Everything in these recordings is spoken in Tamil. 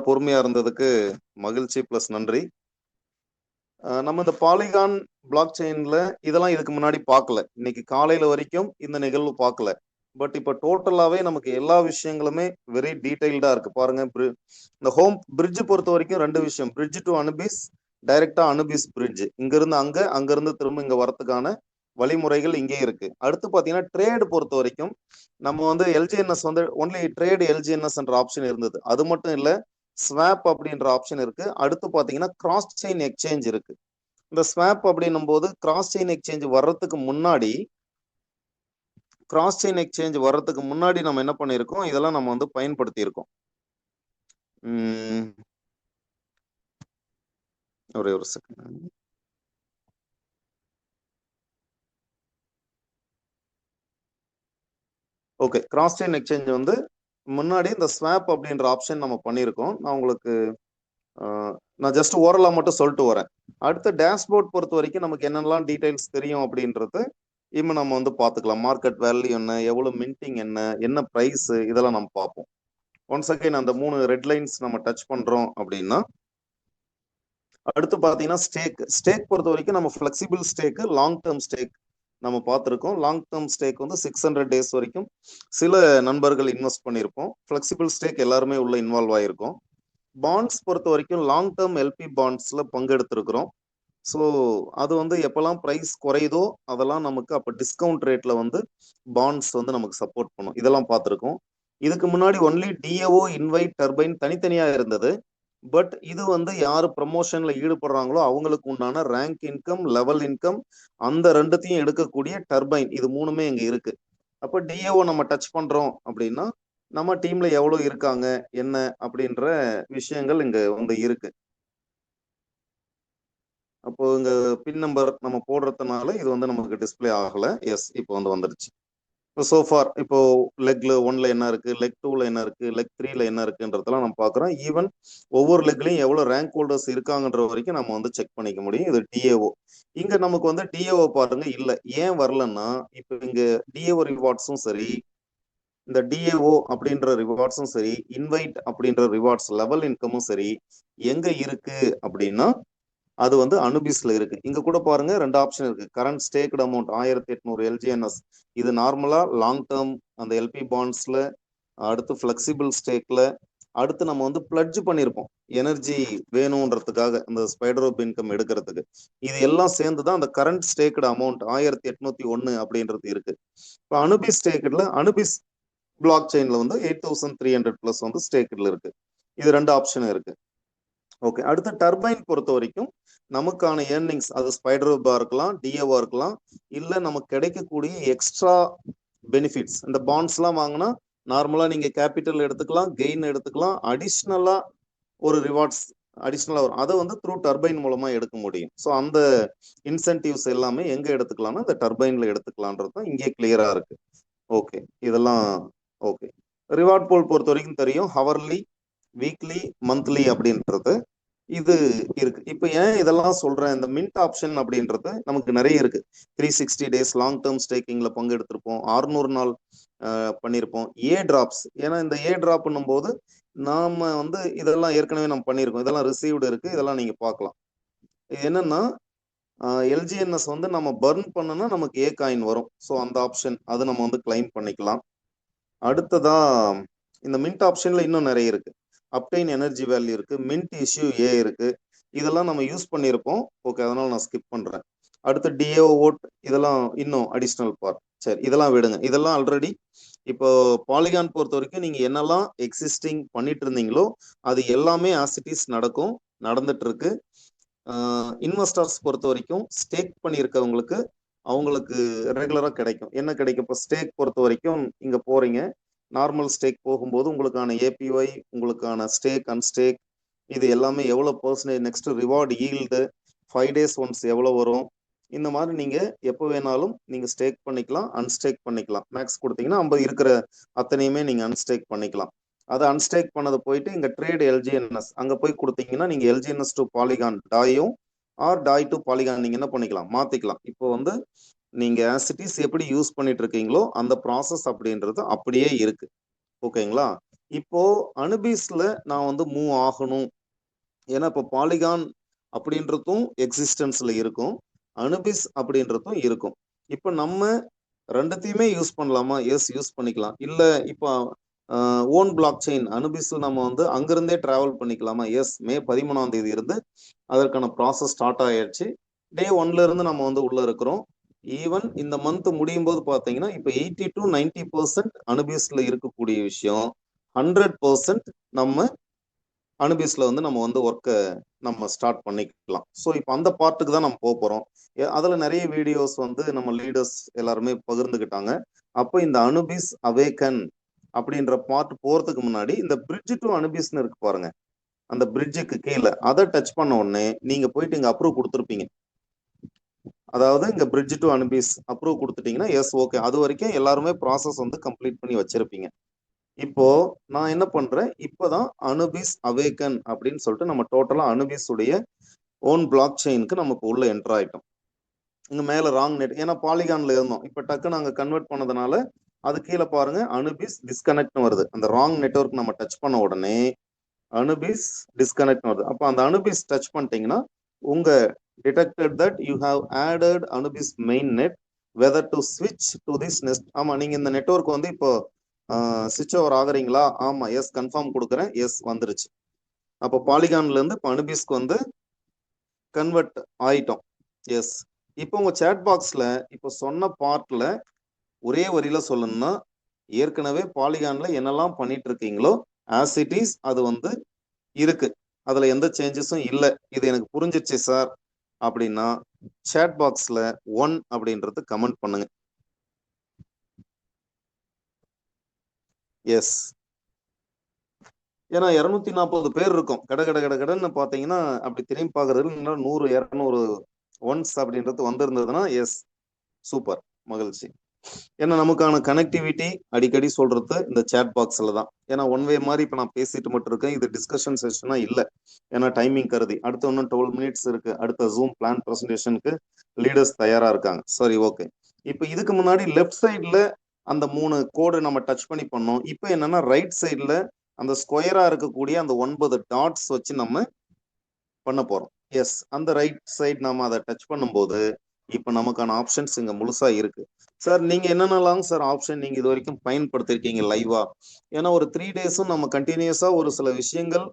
பொறுமையா இருந்ததுக்கு மகிழ்ச்சி ப்ளஸ் நன்றி. நம்ம இந்த பாலிகான் பிளாக் செயின்ல இதெல்லாம் இதுக்கு முன்னாடி பார்க்கல. இன்னைக்கு காலையில வரைக்கும் இந்த நிகழ்வு பார்க்கல. பட் இப்ப டோட்டலாவே நமக்கு எல்லா விஷயங்களுமே வெரி டீடைல்டா இருக்கு. பாருங்க, இந்த ஹோம் பிரிட்ஜ் பொறுத்த வரைக்கும் ரெண்டு விஷயம். பிரிட்ஜ் டு அனுபிஸ், டைரக்டா அனுபிஸ் பிரிட்ஜ். இங்க இருந்து அங்க, அங்க இருந்து திரும்ப இங்க வரதுக்கான வழிமுறைகள் இங்கே இருக்கு. அடுத்து பாத்தீங்கன்னா ட்ரேடு பொறுத்த வரைக்கும் நம்ம வந்து எல்ஜிஎன்எஸ் வந்து ஒன்லி ட்ரேடு எல்ஜிஎன்எஸ் என்ற ஆப்ஷன் இருந்தது. அது மட்டும் இல்ல, ஸ்வாப் அப்படின்ற ஆப்ஷன் இருக்கு. அடுத்து பாத்தீங்கன்னா கிராஸ் செயின் எக்ஸ்சேஞ்ச் இருக்கு. இந்த ஸ்வாப் அப்படின்னும் போது கிராஸ் செயின் எக்ஸ்சேஞ்ச் வர்றதுக்கு முன்னாடி நம்ம என்ன பண்ணிருக்கோம், இதெல்லாம் நம்ம வந்து பயன்படுத்தி இருக்கோம். ஒரே ஒரு second. Okay, cross chain exchange வந்து முன்னாடி இந்த ஸ்வாப் அப்படின்ற ஆப்ஷன் நம்ம பண்ணியிருக்கோம். நான் உங்களுக்கு நான் ஜஸ்ட் ஓரலா மட்டும் சொல்லிட்டு வரேன். அடுத்த டேஷ்போர்ட் பொறுத்த வரைக்கும் நமக்கு என்னெல்லாம் டீடைல்ஸ் தெரியும் அப்படின்றது இப்போ நம்ம வந்து பார்த்துக்கலாம். மார்க்கெட் வேல்யூ என்ன, எவ்வளவு மின்டிங் என்ன பிரைஸ், இதெல்லாம் நம்ம பார்ப்போம். ஒன்ஸ் அகைன் அந்த 3 ரெட் லைன்ஸ் நம்ம டச் பண்றோம் அப்படின்னா, அடுத்து பார்த்தீங்கன்னா ஸ்டேக் பொறுத்த வரைக்கும் நம்ம flexible stake, long term stake நம்ம பார்த்துருக்கோம். லாங் டேர்ம் ஸ்டேக் வந்து 600 டேஸ் வரைக்கும் சில நண்பர்கள் இன்வெஸ்ட் பண்ணியிருப்போம். ஃபிளெக்சிபிள் ஸ்டேக் எல்லாருமே உள்ள இன்வால்வ் ஆயிருக்கும். பாண்ட்ஸ் பொறுத்த வரைக்கும் லாங் டேர்ம் எல்பி பாண்ட்ஸ்ல பங்கெடுத்திருக்கிறோம். ஸோ அது வந்து எப்பெல்லாம் ப்ரைஸ் குறையுதோ அதெல்லாம் நமக்கு அப்போ டிஸ்கவுண்ட் ரேட்ல வந்து பாண்ட்ஸ் வந்து நமக்கு சப்போர்ட் பண்ணும். இதெல்லாம் பார்த்துருக்கோம். இதுக்கு முன்னாடி ஒன்லி டிஏஓ, இன்வைட், டர்பைன் தனித்தனியா இருந்தது. பட் இது வந்து யாரு ப்ரமோஷன்ல ஈடுபடுறாங்களோ அவங்களுக்கு உண்டான ரேங்க் இன்கம், லெவல் இன்கம், அந்த ரெண்டுத்தையும் எடுக்கக்கூடிய டர்பைன், இது மூணுமே இங்க இருக்கு. அப்போ டிஏஓ நம்ம டச் பண்றோம் அப்படின்னா நம்ம டீம்ல எவ்வளவு இருக்காங்க என்ன அப்படின்ற விஷயங்கள் இங்க வந்து இருக்கு. அப்போ இங்க பின் நம்பர் நம்ம போடுறதுனால இது வந்து நமக்கு டிஸ்பிளே ஆகல. எஸ், இப்போ வந்து வந்துருச்சு. இப்போ சோஃபார் இப்போ லெக்ல 1ல என்ன இருக்கு, லெக் 2ல என்ன இருக்கு, லெக் 3ல என்ன இருக்குன்றதெல்லாம் நம்ம பார்க்குறோம். ஈவன் ஒவ்வொரு லெக்லையும் எவ்வளவு ரேங்க் ஹோல்டர்ஸ் இருக்காங்கன்ற வரைக்கும் நம்ம வந்து செக் பண்ணிக்க முடியும். இது டிஏஓ. இங்க நமக்கு வந்து டிஏஓ பாருங்க இல்ல. ஏன் வரலன்னா, இப்போ இங்க டிஏஓ ரிவார்ட்ஸும் சரி, இந்த டிஏஓ அப்படின்ற ரிவார்ட்ஸும் சரி, இன்வைட் அப்படின்ற ரிவார்ட்ஸ் லெவல் இன்கமும் சரி, எங்க இருக்கு அப்படின்னா அது வந்து அனுபிஸ்ல இருக்கு. இங்க கூட பாருங்க 2 ஆப்ஷன் இருக்கு. கரண்ட் ஸ்டேக்டு அமௌண்ட் 1800 எல்ஜிஎன்எஸ், இது நார்மலா லாங் டேர்ம் அந்த எல்பி பாண்ட்ஸ்ல, அடுத்து ஃபிளெக்சிபிள் ஸ்டேக்ல, அடுத்து நம்ம வந்து பிளட்ஜ் பண்ணியிருப்போம் எனர்ஜி வேணும்ன்றதுக்காக இந்த ஸ்பைடர் ஆஃப் இன்கம் எடுக்கிறதுக்கு. இது எல்லாம் சேர்ந்து தான் அந்த கரண்ட் ஸ்டேக்டு அமௌண்ட் 1801 அப்படின்றது இருக்கு. இப்போ அனுபிஸ் ஸ்டேக்டுல, அனுபிஸ் பிளாக் செயின்ல வந்து 8300 பிளஸ் வந்து ஸ்டேக்ல இருக்கு. இது 2 ஆப்ஷன் இருக்கு. ஓகே, அடுத்த டர்பைன் பொறுத்த வரைக்கும் நமக்கான ஏர்னிங்ஸ், அது ஸ்பைடர்வா இருக்கலாம், டிஏவா இருக்கலாம், இல்ல நமக்கு கிடைக்கக்கூடிய எக்ஸ்ட்ரா பெனிஃபிட்ஸ். இந்த பாண்ட்ஸ் எல்லாம் வாங்கினா நார்மலா நீங்க கேபிட்டல் எடுத்துக்கலாம், கெயின் எடுத்துக்கலாம், அடிஷ்னலா ஒரு ரிவார்ட்ஸ் அடிஷ்னலா வரும். அதை வந்து த்ரூ டர்பைன் மூலமா எடுக்க முடியும். ஸோ அந்த இன்சென்டிவ்ஸ் எல்லாமே எங்க எடுத்துக்கலாம்னா இந்த டர்பைன்ல எடுத்துக்கலான்றது தான் இங்கே கிளியரா இருக்கு. ஓகே, இதெல்லாம் ஓகே. ரிவார்ட் போல் பொறுத்த வரைக்கும் தெரியும், ஹவர்லி, வீக்லி, மந்த்லி அப்படின்றது இது இருக்கு. இப்போ ஏன் இதெல்லாம் சொல்றேன், இந்த மின்ட் ஆப்ஷன் அப்படின்றது நமக்கு நிறைய இருக்கு. 360 டேஸ் லாங் டேர்ம் ஸ்டேக்கிங்ல பங்கெடுத்திருப்போம், 600 நாள் பண்ணியிருப்போம். ஏ டிராப்ஸ், ஏன்னா இந்த ஏ டிராப்னும் போது நாம வந்து இதெல்லாம் ஏற்கனவே நம்ம பண்ணியிருக்கோம். இதெல்லாம் ரிசீவ்டு இருக்கு, இதெல்லாம் நீங்க பார்க்கலாம். இது என்னன்னா எல்ஜிஎன்எஸ் வந்து நம்ம பர்ன் பண்ணனா நமக்கு ஏ காயின் வரும். ஸோ அந்த ஆப்ஷன் அது நம்ம வந்து கிளைம் பண்ணிக்கலாம். அடுத்ததா இந்த மின்ட் ஆப்ஷன்ல இன்னும் நிறைய இருக்கு. அப்டைன் எனர்ஜி வேல்யூ இருக்கு, மின்ட் இஷ்யூ ஏ இருக்கு. இதெல்லாம் நம்ம யூஸ் பண்ணியிருப்போம். ஓகே, அதனால நான் ஸ்கிப் பண்றேன். அடுத்து டிஏஓ ஓட், இதெல்லாம் இன்னும் அடிஷ்னல் பார்ட். சரி, இதெல்லாம் விடுங்க. இதெல்லாம் ஆல்ரெடி இப்போ பாலிகான் பொறுத்த வரைக்கும் நீங்க என்னெல்லாம் எக்ஸிஸ்டிங் பண்ணிட்டு இருந்தீங்களோ அது எல்லாமே ஆசிட்டிஸ் நடக்கும், நடந்துட்டு இருக்கு. இன்வெஸ்டர்ஸ் பொறுத்த வரைக்கும் ஸ்டேக் பண்ணியிருக்கவங்களுக்கு அவங்களுக்கு ரெகுலரா கிடைக்கும். என்ன கிடைக்கும், இப்போ ஸ்டேக் பொறுத்த வரைக்கும் இங்க போறீங்க, நார்மல் ஸ்டேக் போகும்போது உங்களுக்கான ஏபிஒய், உங்களுக்கான ஸ்டேக், அன்ஸ்டேக், இது எல்லாமே எவ்வளோ percentage, next reward yield 5 days once எவ்வளோ வரும், இந்த மாதிரி நீங்க எப்போ வேணாலும் நீங்க ஸ்டேக் பண்ணிக்கலாம், அன்ஸ்டேக் பண்ணிக்கலாம். மேக்ஸ் கொடுத்தீங்கன்னா 50 இருக்கிற அத்தனையுமே நீங்க அன்ஸ்டேக் பண்ணிக்கலாம். அதை அன்ஸ்டேக் பண்ணதை போயிட்டு இங்க ட்ரேட் எல்ஜிஎன்எஸ் அங்க போய் கொடுத்தீங்கன்னா நீங்க எல்ஜிஎன்எஸ் டு பாலிகான் டாயும் ஆர் டாய் டு பாலிகான் நீங்க என்ன பண்ணிக்கலாம், மாத்திக்கலாம். இப்போ வந்து நீங்க ஆசிட்டிஸ் எப்படி யூஸ் பண்ணிட்டு இருக்கீங்களோ அந்த ப்ராசஸ் அப்படின்றது அப்படியே இருக்கு. ஓகேங்களா? இப்போ அனுபீஸ்ல நான் வந்து மூவ் ஆகணும். ஏன்னா இப்போ பாலிகான் அப்படின்றதும் எக்ஸிஸ்டன்ஸ்ல இருக்கும், அனுபிஸ் அப்படின்றதும் இருக்கும். இப்போ நம்ம ரெண்டுத்தையுமே யூஸ் பண்ணலாமா? எஸ், யூஸ் பண்ணிக்கலாம். இல்ல இப்போ ஓன் பிளாக் செயின் அனுபிஸ் நம்ம வந்து அங்கிருந்தே டிராவல் பண்ணிக்கலாமா? எஸ், மே 13ஆம் தேதி இருந்து அதற்கான ப்ராசஸ் ஸ்டார்ட் ஆயிடுச்சு. டே 1ல இருந்து நம்ம வந்து உள்ள இருக்கிறோம். ஈவன் இந்த மந்த் முடியும் போது பாத்தீங்கன்னா இப்போ 80 to 90% அனுபிஸ்ல இருக்கக்கூடிய விஷயம் 100% நம்ம அனுபிஸ்ல வந்து நம்ம வந்து ஒர்க்கை நம்ம ஸ்டார்ட் பண்ணிக்கலாம். ஸோ இப்போ அந்த பார்ட்டுக்கு தான் நம்ம போக போறோம். அதுல நிறைய வீடியோஸ் வந்து நம்ம லீடர்ஸ் எல்லாருமே பகிர்ந்துக்கிட்டாங்க. அப்போ இந்த அனுபிஸ் அவேக்கன் அப்படின்ற பார்ட் போறதுக்கு முன்னாடி இந்த பிரிட்ஜ் டு அனுபிஸ்னு இருக்கு பாருங்க, அந்த பிரிட்ஜுக்கு கீழே அதை டச் பண்ண உடனே நீங்க போயிட்டு இங்க அப்ரூவ் கொடுத்துருப்பீங்க. அதாவது இங்க பிரிட்ஜ் டு அனுபிஸ் அப்ரூவ் கொடுத்துட்டீங்கன்னா எஸ், ஓகே, அது வரைக்கும் எல்லாருமே ப்ராசஸ் வந்து கம்ப்ளீட் பண்ணி வச்சிருப்பீங்க. இப்போ நான் என்ன பண்றேன், இப்பதான் அனுபிஸ் அவேக்கன் அப்படின்னு சொல்லிட்டு நம்ம டோட்டலா அனுபிஸ் உடைய ஓன் பிளாக் செயினுக்கு நமக்கு உள்ள என்டர் ஆயிட்டோம். இங்க மேல ராங் நெட், ஏன்னா பாலிகான்ல இருந்தோம், இப்ப டக்கு நாங்க கன்வெர்ட் பண்ணதுனால அது கீழே பாருங்க அனுபிஸ் டிஸ்கனெக்ட் வருது. அந்த ராங் நெட்வொர்க் நம்ம டச் பண்ண உடனே அனுபிஸ் டிஸ்கனெக்ட் வருது. அப்ப அந்த அனுபிஸ் டச் பண்ணிட்டீங்கன்னா உங்க detected that you have added Anubis main net weather to ஸ்விட்ச் டு திஸ் நெஸ்ட். ஆமா, நீங்க இந்த நெட்வொர்க் வந்து இப்போ ஸ்விட்ச் ஓவர் ஆகுறீங்களா? ஆமா, எஸ், கன்ஃபார்ம் கொடுக்குறேன், எஸ் வந்துருச்சு. அப்போ பாலிகான்ல இருந்து இப்போ அனுபிஸ்க்கு வந்து கன்வெர்ட் ஆயிட்டோம். எஸ். இப்போ உங்க சேட் பாக்ஸ்ல இப்போ சொன்ன பார்ட்ல ஒரே வரியில சொல்லணும்னா, ஏற்கனவே பாலிகான்ல என்னெல்லாம் பண்ணிட்டு இருக்கீங்களோ ஆஸ் இட் இஸ் அது வந்து இருக்கு, அதுல எந்த சேஞ்சஸும் இல்லை, இது எனக்கு புரிஞ்சிருச்சு சார் அப்படின்னா சேட் பாக்ஸ்ல 1 அப்படின்றது கமெண்ட் பண்ணுங்க. எஸ். ஏன்னா 240 பேர் இருக்கும், கட கட கட கடன்னு பாத்தீங்கன்னா அப்படி திரும்பி பாக்குறது 100 200 ஒன்ஸ் அப்படின்றது வந்திருந்ததுன்னா எஸ், சூப்பர், மகிழ்ச்சி. ஏன்னா நமக்கான கனெக்டிவிட்டி அடிக்கடி சொல்றது இந்த சேட் பாக்ஸ்ல தான். ஏன்னா ஒன் வே மாதிரி இப்ப நான் பேசிட்டு மட்டும் இருக்கேன், இது டிஸ்கஷன் செஷனா இல்ல. ஏன்னா டைமிங் கருதி அடுத்து இன்னும் 12 மினிட்ஸ் இருக்கு, அடுத்த ஜூம் பிளான் பிரசன்டேஷனுக்கு லீடர்ஸ் தயாரா இருக்காங்க. சரி, ஓகே. இப்போ இதுக்கு முன்னாடி லெஃப்ட் சைட்ல அந்த 3 கோடு நம்ம டச் பண்ணி பண்ணோம். இப்போ என்னன்னா ரைட் சைட்ல அந்த ஸ்கொயரா இருக்கக்கூடிய அந்த 9 டாட்ஸ் வச்சு நம்ம பண்ண போறோம். எஸ், அந்த ரைட் சைட் நாம அதை டச் பண்ணும்போது இப்ப நமக்கான ஆப்ஷன்ஸ் இங்க முழுசா இருக்கு. சார் நீங்க என்னென்னலாம் சார் ஆப்ஷன் நீங்க இது வரைக்கும் பயன்படுத்திருக்கீங்க லைவா? ஏன்னா ஒரு 3 டேஸும் நம்ம கண்டினியூஸா ஒரு சில விஷயங்கள்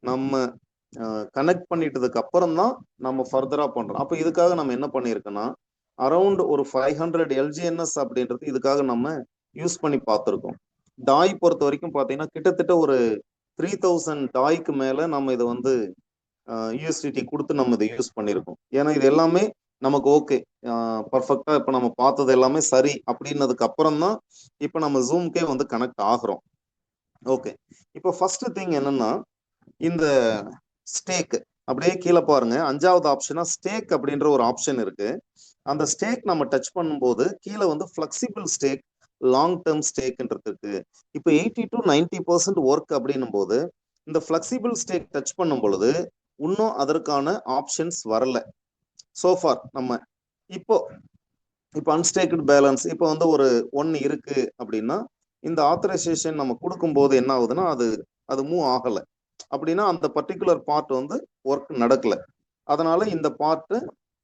நம்ம கனெக்ட் பண்ணிட்டதுக்கு அப்புறம் தான் நம்ம ஃபர்தரா பண்றோம். அப்ப இதுக்காக நம்ம என்ன பண்ணிருக்கோம்னா அரௌண்ட் ஒரு 500 எல்ஜிஎன்எஸ் அப்படின்றது இதுக்காக நம்ம யூஸ் பண்ணி பார்த்துருக்கோம். டாய் பொறுத்த வரைக்கும் பாத்தீங்கன்னா கிட்டத்தட்ட ஒரு 3000 டாய்க்கு மேல நம்ம இதை வந்து யூஎஸ்டிடி கொடுத்து நம்ம இதை யூஸ் பண்ணியிருக்கோம். ஏன்னா இது எல்லாமே நமக்கு ஓகே, பர்ஃபெக்டா இப்போ நம்ம பார்த்தது எல்லாமே சரி அப்படின்னதுக்கு அப்புறம் தான் இப்போ நம்ம ஜூம்கே வந்து கனெக்ட் ஆகுறோம். ஓகே. இப்போ ஃபர்ஸ்ட் திங் என்னன்னா இந்த ஸ்டேக் அப்படியே கீழே பாருங்க, 5வது ஆப்ஷனா ஸ்டேக் அப்படின்ற ஒரு ஆப்ஷன் இருக்கு. அந்த ஸ்டேக் நம்ம டச் பண்ணும்போது கீழே வந்து ஃபிளெக்சிபிள் ஸ்டேக், லாங் டேர்ம் ஸ்டேக்ன்றது இருக்கு. இப்போ 80 to 90% ஒர்க் அப்படின்னும் போது இந்த ஃபிளெக்சிபிள் ஸ்டேக் டச் பண்ணும் பொழுது இன்னும் அதற்கான ஆப்ஷன்ஸ் வரல சோஃபார். நம்ம இப்போ அன்ஸ்டேக்டு பேலன்ஸ் இப்போ வந்து ஒரு 1 இருக்கு அப்படின்னா இந்த ஆத்தரைசேஷன் நம்ம கொடுக்கும்போது என்ன ஆகுதுன்னா அது மூவ் ஆகல அப்படின்னா அந்த பர்டிகுலர் பார்ட் வந்து ஒர்க் நடக்கல. அதனால இந்த பார்ட்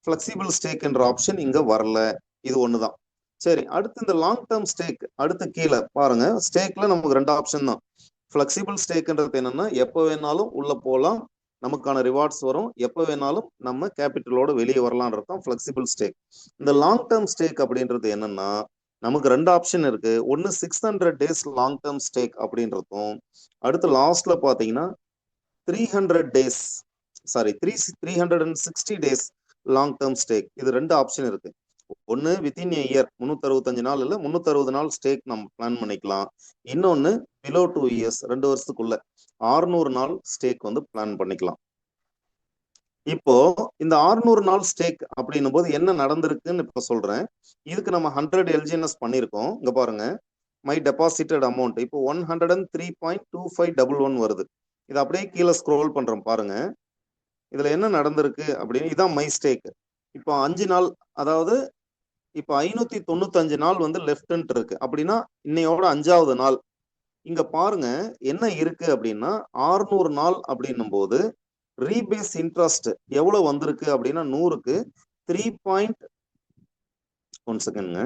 ஃபிளெக்சிபிள் ஸ்டேக் என்ற ஆப்ஷன் இங்க வரல. இது ஒண்ணுதான். சரி, அடுத்து இந்த லாங் டேர்ம் ஸ்டேக், அடுத்து கீழே பாருங்க, ஸ்டேக்ல நமக்கு 2 ஆப்ஷன் தான். ஃபிளெக்சிபிள் ஸ்டேக்ன்றது என்னன்னா எப்போ வேணாலும் உள்ள போகலாம், நமக்கான ரிவார்ட்ஸ் வரும், எப்போ வேணாலும் நம்ம கேபிட்டலோட வெளியே வரலான்றது தான் ஃபிளெக்சிபிள் ஸ்டேக். இந்த லாங் டேர்ம் ஸ்டேக் அப்படின்றது என்னன்னா நமக்கு 2 ஆப்ஷன் இருக்கு. ஒன்னு 600 டேஸ் லாங் டேர்ம் ஸ்டேக் அப்படின்றதும், அடுத்து லாஸ்ட்ல பாத்தீங்கன்னா 300 days, sorry 360 days long term stake. இது 2 ஆப்ஷன் இருக்கு. ஒன்னு வித்தின் ஏ இயர் 365 நாள் இல்ல 360 நாள் ஸ்டேக் நம்ம பிளான் பண்ணிக்கலாம். இன்னொன்னு பிலோ 2 இயர்ஸ் 2 வருஷத்துக்குள்ள 600 நாள் ஸ்டேக் வந்து பிளான் பண்ணிக்கலாம். இப்போ இந்த 600 நாள் ஸ்டேக் அப்படின்னும் போது என்ன நடந்திருக்குன்னு இப்ப சொல்றேன். இதுக்கு நம்ம 100 எல்ஜிஎன்எஸ் பண்ணிருக்கோம். இங்க பாருங்க, மை டெபாசிட்டட் அமௌண்ட் இப்போ 103.2511 வருது. இது அப்படியே கீழே ஸ்க்ரோல் பண்றோம் பாருங்க. இதுல என்ன நடந்திருக்கு அப்படின்னு, இதான் மை ஸ்டேக். இப்போ 5 நாள், அதாவது இப்போ 595 நாள் வந்து லெஃப்ட் இருக்கு அப்படின்னா இன்னையோட 5வது நாள். இங்க பாருங்க என்ன இருக்கு அப்படின்னா 600 நாள் அப்படின்னும் போது ரீபேஸ் இன்ட்ரெஸ்ட் எவ்வளவு வந்திருக்கு அப்படின்னா 100க்கு 3.1 செகண்ட்ங்க.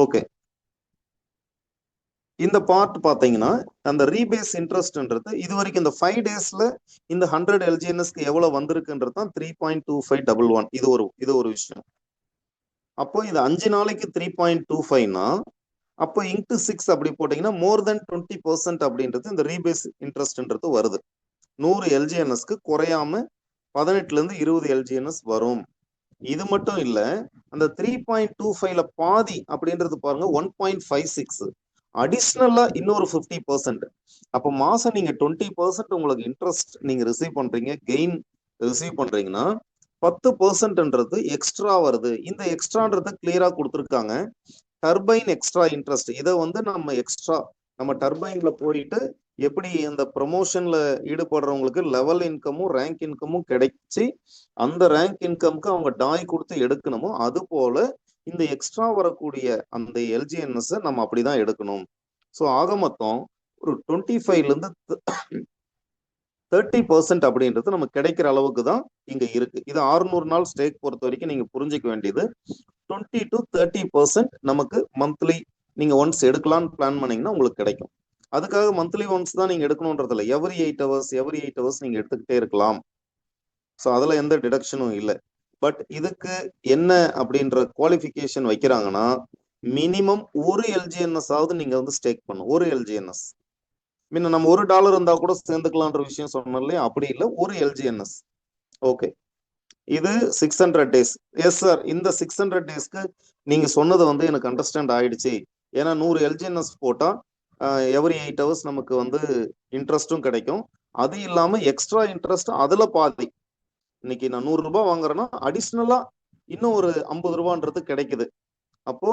ஓகே, இந்த பார்ட் பாத்தீங்கன்னா அந்த ரீபேஸ் இன்ட்ரெஸ்ட்ன்றது இது வரைக்கும் இந்த 5 டேஸ்ல இந்த 100 எல்ஜிஎன்எஸ்க்கு எவ்வளவு வந்திருக்குன்றது தான் 3.2511. இது ஒரு விஷயம். அப்போ இது 5 நாளைக்கு 3.25னா அப்போ இன்டு 6 அப்படி போட்டீங்கன்னா மோர் தென் 20% அப்படின்றது இந்த ரீபேஸ் இன்ட்ரெஸ்ட்ன்றது வருது. 100 எல்ஜிஎன்எஸ்க்கு குறையாம 18ல இருந்து 20 எல்ஜிஎன்எஸ் வரும். இது மட்டும் இல்ல, அந்த 3.25ல பாதி அப்படின்றது பாருங்க 1.56 அடிஷ்னலா இன்னொரு 50%. அப்ப மாசம் நீங்க 20% உங்களுக்கு இன்ட்ரெஸ்ட் நீங்க ரிசீவ் பண்றீங்க, கெயின் ரிசீவ் பண்றீங்கன்னா 10%ன்றது எக்ஸ்ட்ரா வருது. இந்த எக்ஸ்ட்ரான்றது கிளியரா கொடுத்துருக்காங்க. டர்பைன் எக்ஸ்ட்ரா இன்ட்ரெஸ்ட் இதை வந்து நம்ம எக்ஸ்ட்ரா நம்ம டர்பைன்ல போயிட்டு எப்படி இந்த ப்ரமோஷன்ல ஈடுபடுறவங்களுக்கு லெவல் இன்கமும் ரேங்க் இன்கமும் கிடைச்சி அந்த ரேங்க் இன்கம்க்கு அவங்க டாய் கொடுத்து எடுக்கணுமோ அது போல இந்த எக்ஸ்ட்ரா வரக்கூடிய அந்த எல்ஜிஎன்எஸ் நம்ம அப்படிதான் எடுக்கணும். ஸோ ஆக மொத்தம் ஒரு 25ல இருந்து 30% அப்படின்றது நமக்கு கிடைக்கிற அளவுக்கு தான் இங்க இருக்கு. இது 600 நாள் ஸ்டேக் பொறுத்த வரைக்கும் நீங்க புரிஞ்சுக்க வேண்டியது 20 to 30% நமக்கு மந்த்லி நீங்க ஒன்ஸ் எடுக்கலாம்னு பிளான் பண்ணீங்கன்னா உங்களுக்கு கிடைக்கும். அதுக்காக மந்த்லி ஒன்ஸ் தான் நீங்க எடுக்கணும்ன்றது இல்லை, எவ்ரி 8 ஹவர்ஸ் நீங்க எடுத்துக்கிட்டே இருக்கலாம். ஸோ அதுல எந்த டிடக்ஷனும் இல்லை. பட் இதுக்கு என்ன அப்படின்ற குவாலிஃபிகேஷன் வைக்கிறாங்கன்னா மினிமம் ஒரு எல்ஜிஎன்எஸ் ஆவது நீங்க வந்து ஸ்டேக் பண்ணும். ஒரு எல்ஜிஎன்எஸ் முன்ன நம்ம $1 இருந்தா கூட சேர்ந்துக்கலான்ற விஷயம் சொன்னோம் இல்லையா, அப்படி இல்லை, ஒரு எல்ஜிஎன்எஸ். ஓகே, இது 600 டேஸ். எஸ் சார், இந்த 600 டேஸ்க்கு நீங்க சொன்னது வந்து எனக்கு அண்டர்ஸ்டாண்ட் ஆயிடுச்சு. ஏன்னா 100 எல்ஜிஎன்எஸ் போட்டா எவ்ரி 8 ஹவர்ஸ் நமக்கு வந்து இன்ட்ரெஸ்டும் கிடைக்கும். அது இல்லாம எக்ஸ்ட்ரா இன்ட்ரெஸ்ட் அதுல பாதி. இன்னைக்கு நான் 100 ரூபாய் வாங்குறேன்னா அடிஷ்னலா இன்னும் ஒரு 50 ரூபான்றது கிடைக்குது. அப்போ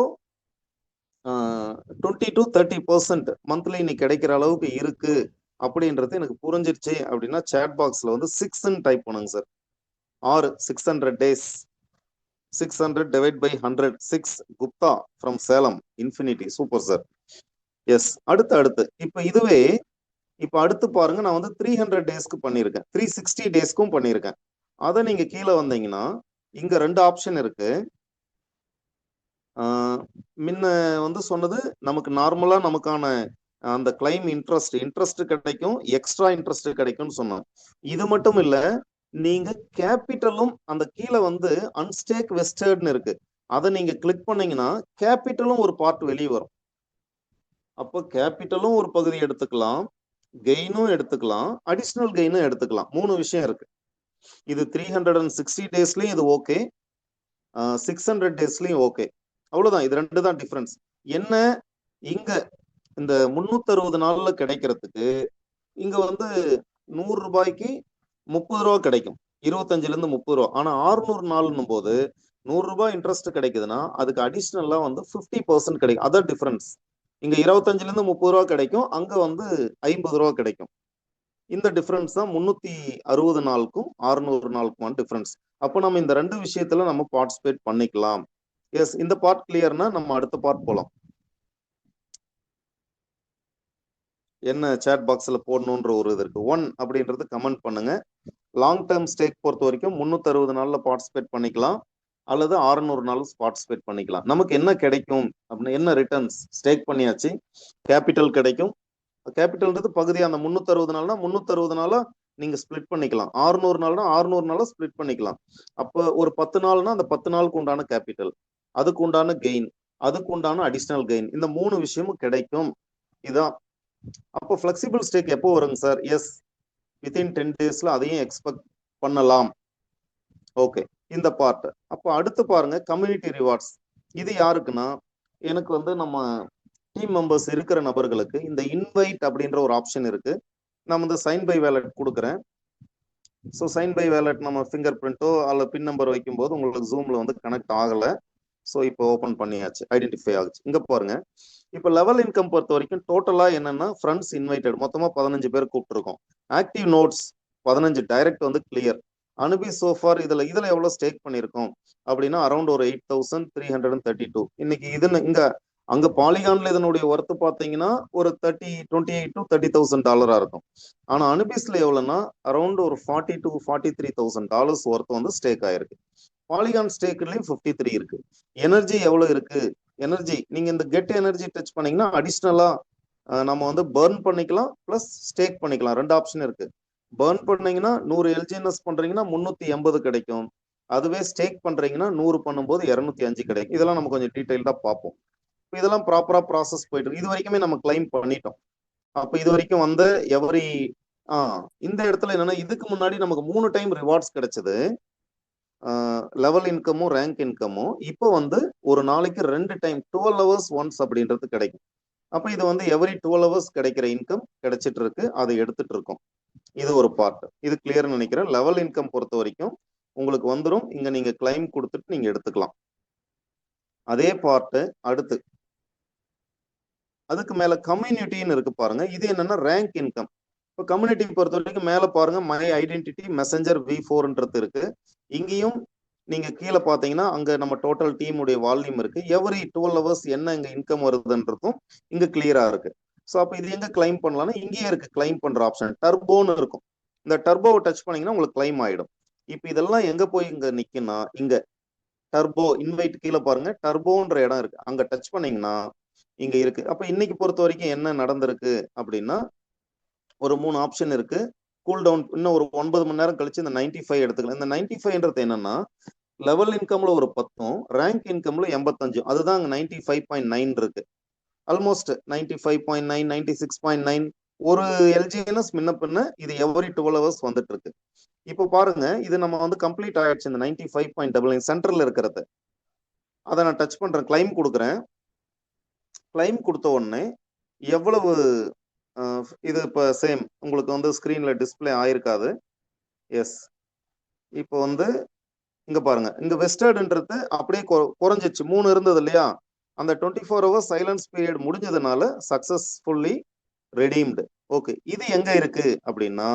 20 to 30% மந்த்லி இன்னைக்கு கிடைக்கிற அளவுக்கு இருக்கு அப்படின்றது எனக்கு புரிஞ்சிருச்சு அப்படின்னா சேட் பாக்ஸ்ல வந்து 6ன்னு டைப் பண்ணுங்க sir. 600 days 600 divide by 100. 6 Gupta from Salem infinity. Super sir. Yes, அடுத்து இப்ப அடுத்து பாருங்க, நான் வந்து 300 டேஸ்க்கு பண்ணியிருக்கேன், 360 டேஸ்க்கும் பண்ணியிருக்கேன். அதை நீங்க கீழே வந்தீங்கன்னா இங்க 2 ஆப்ஷன் இருக்கு. முன்ன வந்து சொன்னது நமக்கு நார்மலா நமக்கான அந்த கிளைம் இன்ட்ரெஸ்ட் கிடைக்கும், எக்ஸ்ட்ரா இன்ட்ரெஸ்ட் கிடைக்கும்னு சொன்னோம். இது மட்டும் இல்ல, நீங்க கேபிட்டலும் அந்த கீழே வந்து அன்ஸ்டேக் வெஸ்டர்ட்னு இருக்கு, அதை நீங்க கிளிக் பண்ணீங்கன்னா கேபிட்டலும் ஒரு பார்ட் வெளியே வரும். அப்போ கேபிட்டலும் ஒரு பகுதி எடுத்துக்கலாம், கெயினும் எடுத்துக்கலாம், அடிஷனல் கெயினும் எடுத்துக்கலாம். 3 விஷயம் இருக்கு. இது 360 டேஸ்லயும் இது ஓகே, 600 டேஸ்லயும் ஓகே. அவ்வளவுதான், இது 2 தான் டிஃபரன்ஸ். என்ன, இங்க இந்த 360 நாள்ல கிடைக்கிறதுக்கு இங்க வந்து 100 ரூபாய்க்கு 30 ரூபா கிடைக்கும், 25ல இருந்து 30 ரூபா. ஆனா 600 நாள்னும் போது 100 ரூபாய் இன்ட்ரெஸ்ட் கிடைக்குதுன்னா அதுக்கு அடிஷ்னலா வந்து 50% கிடைக்கும். அதான் டிஃபரன்ஸ். இங்க 25ல இருந்து 30 ரூபா கிடைக்கும், அங்க வந்து 50 ரூபா கிடைக்கும். இந்த டிஃபரன்ஸ் தான் 360 நாளுக்கும் 600 நாளுக்குமான டிஃபரன்ஸ். அப்போ நம்ம இந்த 2 விஷயத்துல நம்ம பார்ட்டிசிபேட் பண்ணிக்கலாம். எஸ், இந்த பார்ட் கிளியர்னா நம்ம அடுத்த பார்ட் போலாம். என்ன சேட் பாக்ஸ்ல போடணுன்ற ஒரு இது இருக்கு. 1 அப்படின்றது கமெண்ட் பண்ணுங்க. லாங் டேர்ம் ஸ்டேக் பொறுத்த வரைக்கும் 360 நாள்ல பார்ட்டிசிபேட் பண்ணிக்கலாம், அல்லது 600 நாள் பார்ட்டிசிபேட் பண்ணிக்கலாம். நமக்கு என்ன கிடைக்கும் அப்படின்னா, என்ன ரிட்டர்ன்ஸ் ஸ்டேக் பண்ணியாச்சு, கேபிட்டல் கிடைக்கும். கேபிட்டல்ன்றது பகுதியா அந்த 360 நாள்னா 360 நாளா நீங்க ஸ்பிளிட் பண்ணிக்கலாம், 600 நாள்னா 600 நாளா ஸ்பிளிட் பண்ணிக்கலாம். அப்போ ஒரு 10 நாள்னா அந்த 10 நாளுக்கு உண்டான கேபிட்டல், அதுக்கு உண்டான கெயின், அதுக்கு உண்டான அடிஷனல் கெயின், இந்த 3 விஷயமும் கிடைக்கும். இதான். அப்போ ஃபிளெக்சிபிள் ஸ்டேக் எப்போ வருங்க சார்? எஸ், வித்தின் 10 டேஸ்ல அதையும் எக்ஸ்பெக்ட் பண்ணலாம். ஓகே, இந்த பார்ட். அப்போ அடுத்து பாருங்க, கம்யூனிட்டி ரிவார்ட்ஸ். இது யாருக்குன்னா, எனக்கு வந்து நம்ம டீம் மெம்பர்ஸ் இருக்கிற நபர்களுக்கு இந்த இன்வைட் அப்படின்ற ஒரு ஆப்ஷன் இருக்கு. நான் வந்து சைன் பை வேலட் கொடுக்குறேன். ஸோ சைன் பை வேலட் நம்ம ஃபிங்கர் பிரிண்டோ அல்ல பின் நம்பர் வைக்கும்போது உங்களுக்கு ஜூம்ல வந்து கனெக்ட் ஆகலை. ஸோ இப்போ ஓப்பன் பண்ணியாச்சு, ஐடென்டிஃபை ஆகுச்சு. இங்க பாருங்க, இப்போ லெவல் இன்கம் பொறுத்த வரைக்கும் டோட்டலா என்னன்னா ஃப்ரெண்ட்ஸ் இன்வைட்டட் மொத்தமா 15 பேர் கூப்பிட்டுருக்கோம். ஆக்டிவ் நோட்ஸ் 15 டைரக்ட் வந்து கிளியர். அனுபி சோஃபார் இதுல எவ்வளவு ஸ்டேக் பண்ணிருக்கோம் அப்படின்னா அரௌண்ட் ஒரு 8,332. இன்னைக்கு இது இங்க அங்க பாலிகான்ல இதனுடைய ஒர்த்து பாத்தீங்கன்னா ஒரு 28 to $30,000 இருக்கும். ஆனா அனுபிஸ்ல எவ்வளவுன்னா அரௌண்ட் ஒரு $40,000 to $43,000 ஒர்த் வந்து ஸ்டேக் ஆயிருக்கு. பாலிகான் ஸ்டேக்லயும் 53 இருக்கு. எனர்ஜி எவ்வளவு இருக்கு? எனர்ஜி நீங்க இந்த கெட் எனர்ஜி டச் பண்ணீங்கன்னா அடிஷ்னலா நம்ம வந்து பர்ன் பண்ணிக்கலாம் பிளஸ் ஸ்டேக் பண்ணிக்கலாம். 2 ஆப்ஷன் இருக்கு. பர்ன் பண்ணீங்கன்னா 100 எல்ஜிஎன்எஸ் பண்றீங்கன்னா 380 கிடைக்கும். அதுவே ஸ்டேக் பண்றீங்கன்னா 100 பண்ணும்போது 205 கிடைக்கும். இதெல்லாம் நம்ம கொஞ்சம் டீடைல்டா பார்ப்போம். இதெல்லாம் ப்ராப்பரா ப்ராசஸ் போயிட்டு இருக்கு. இது வரைக்குமே நம்ம கிளைம் பண்ணிட்டோம். அப்ப இது வரைக்கும் வந்து எவரி இந்த இடத்துல என்னன்னா இதுக்கு முன்னாடி நமக்கு 3 டைம் ரிவார்ட்ஸ் கிடைச்சது, லெவல் இன்கமும் ரேங்க் இன்கமும். இப்போ வந்து ஒரு நாளைக்கு 2 டைம் 12 ஹவர்ஸ் ஒன்ஸ் அப்படின்றது கிடைக்கும். அப்ப இது வந்து எவரி 12 ஹவர்ஸ் கிடைக்கிற இன்கம் கிடைச்சிட்டு இருக்கு, அதை எடுத்துட்டு இருக்கோம். இது ஒரு பார்ட். இது கிளியர் நினைக்கிறேன். லெவல் இன்கம் பொறுத்த வரைக்கும் உங்களுக்கு வந்துடும். இங்க நீங்க கிளைம் கொடுத்துட்டு நீங்க எடுத்துக்கலாம். அதே பார்ட் அடுத்து அதுக்கு மேல கம்யூனிட்டின்னு இருக்கு பாருங்க. இது என்னன்னா ரேங்க் இன்கம். இப்போ கம்யூனிட்டி பொறுத்த வரைக்கும் மேல பாருங்க மை ஐடென்டிட்டி மெசஞ்சர் V4ன்றது இருக்கு. இங்கேயும் நீங்க கீழே பாத்தீங்கன்னா அங்க நம்ம டோட்டல் டீமுடைய வால்யூம் இருக்கு. எவரி 12 ஹவர்ஸ் என்ன இங்க இன்கம் வருதுன்றதும் இங்க கிளியரா இருக்கு. ஸோ அப்போ இது எங்க கிளைம் பண்ணலாம்னா இங்கேயே இருக்கு கிளைம் பண்ற ஆப்ஷன். டர்போன்னு இருக்கும். இந்த டர்போவை டச் பண்ணீங்கன்னா உங்களுக்கு கிளைம் ஆயிடும். இப்போ இதெல்லாம் எங்க போய் இங்க நிக்குன்னா இங்க டர்போ இன்வைட் கீழே பாருங்க டர்போன்ற இடம் இருக்கு. அங்க டச் பண்ணீங்கன்னா இங்க இருக்கு. அப்ப இன்னைக்கு பொறுத்த வரைக்கும் என்ன நடந்திருக்கு அப்படின்னா ஒரு 3 ஆப்ஷன் இருக்கு. கூல் டவுன் இன்னும் ஒரு 9 மணி நேரம் கழிச்சு இந்த 95 எடுத்துக்கலாம். இந்த 95ன்றது என்னன்னா லெவல் இன்கம்ல ஒரு 10, ரேங்க் இன்கம்ல 85. அதுதான் அங்க 95.9 இருக்கு. ஆல்மோஸ்ட் 95.9, 96.9. ஒரு எல்ஜிஎன்எஸ் முன்ன பின்ன இது எவரி 12 ஹவர்ஸ் வந்துட்டு இருக்கு. இப்போ பாருங்க இது நம்ம வந்து கம்ப்ளீட் ஆயிடுச்சு. இந்த 95.9 சென்டர்ல இருக்கிறது அதை நான் டச் பண்றேன், கிளைம் கொடுக்குறேன். கிளைம் கொடுத்த உடனே எவ்வளவு இது இப்போ சேம் உங்களுக்கு வந்து ஸ்கிரீன்ல டிஸ்பிளே ஆயிருக்காது. எஸ், இப்போ வந்து இங்க பாருங்க இங்க வெஸ்டர்டுன்றது அப்படியே குறைஞ்சிச்சு. 3 இருந்தது இல்லையா, அந்த 24 ஹவர்ஸ் சைலன்ஸ் பீரியட் முடிஞ்சதுனால சக்சஸ்ஃபுல்லி ரெடீம்டு. ஓகே, இது எங்க இருக்கு அப்படின்னா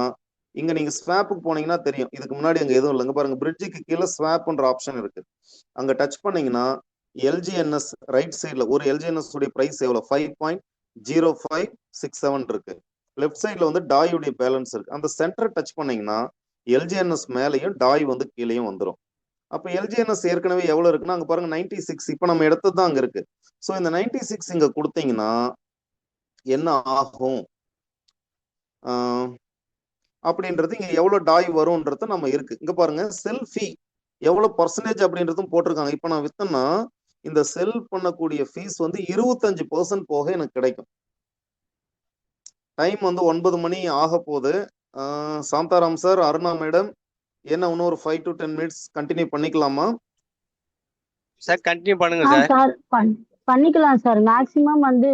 இங்க நீங்க ஸ்வாப்புக்கு போனீங்கன்னா தெரியும். இதுக்கு முன்னாடி அங்க எதுவும் இல்லைங்க பாருங்க, பிரிட்ஜுக்கு கீழே ஸ்வாப்ன்ற ஆப்ஷன் இருக்கு. அங்க டச் பண்ணீங்கன்னா எல்ஜிஎன்எஸ் ரைட் சைட்ல ஒரு எல்ஜிஎன்எஸ் உடைய பிரைஸ் எவ்வளவு 5.0567 இருக்கு. லெஃப்ட் சைட்ல வந்து டாயுடைய பேலன்ஸ் இருக்கு. அந்த சென்டர் டச் பண்ணீங்கன்னா எல்ஜிஎன்எஸ் மேலையும் டாய் வந்து கீழேயும் வந்துடும். அப்ப எல்ஜிஎன்எஸ் ஏற்கனவே எவ்வளவு இருக்குன்னா அங்க பாருங்க 96. இப்ப நம்ம எடுத்தது தான் அங்க இருக்கு. ஸோ இந்த 96 இங்க கொடுத்தீங்கன்னா என்ன ஆகும் அப்படின்றது இங்க எவ்வளவு டாய் வரும்ன்றது நம்ம இருக்கு. இங்க பாருங்க செல்ஃபி எவ்வளவு பர்சன்டேஜ் அப்படின்றதும் போட்டிருக்காங்க. இப்ப நான் வித்தனா இந்த செல் பண்ணக்கூடிய ஃபீஸ் வந்து 25% போக எனக்கு கிடைக்கும். டைம் வந்து 9 மணி ஆக போகுது. சாந்தாராம் சார், அருணா மேடம், என்ன இன்னொரு 5 to 10 மினிட்ஸ் கண்டினியூ பண்ணிக்கலாமா சார்? கண்டினியூ பண்ணுங்க சார். பண்ணிக்கலாம் சார். மேக்ஸிமம் வந்து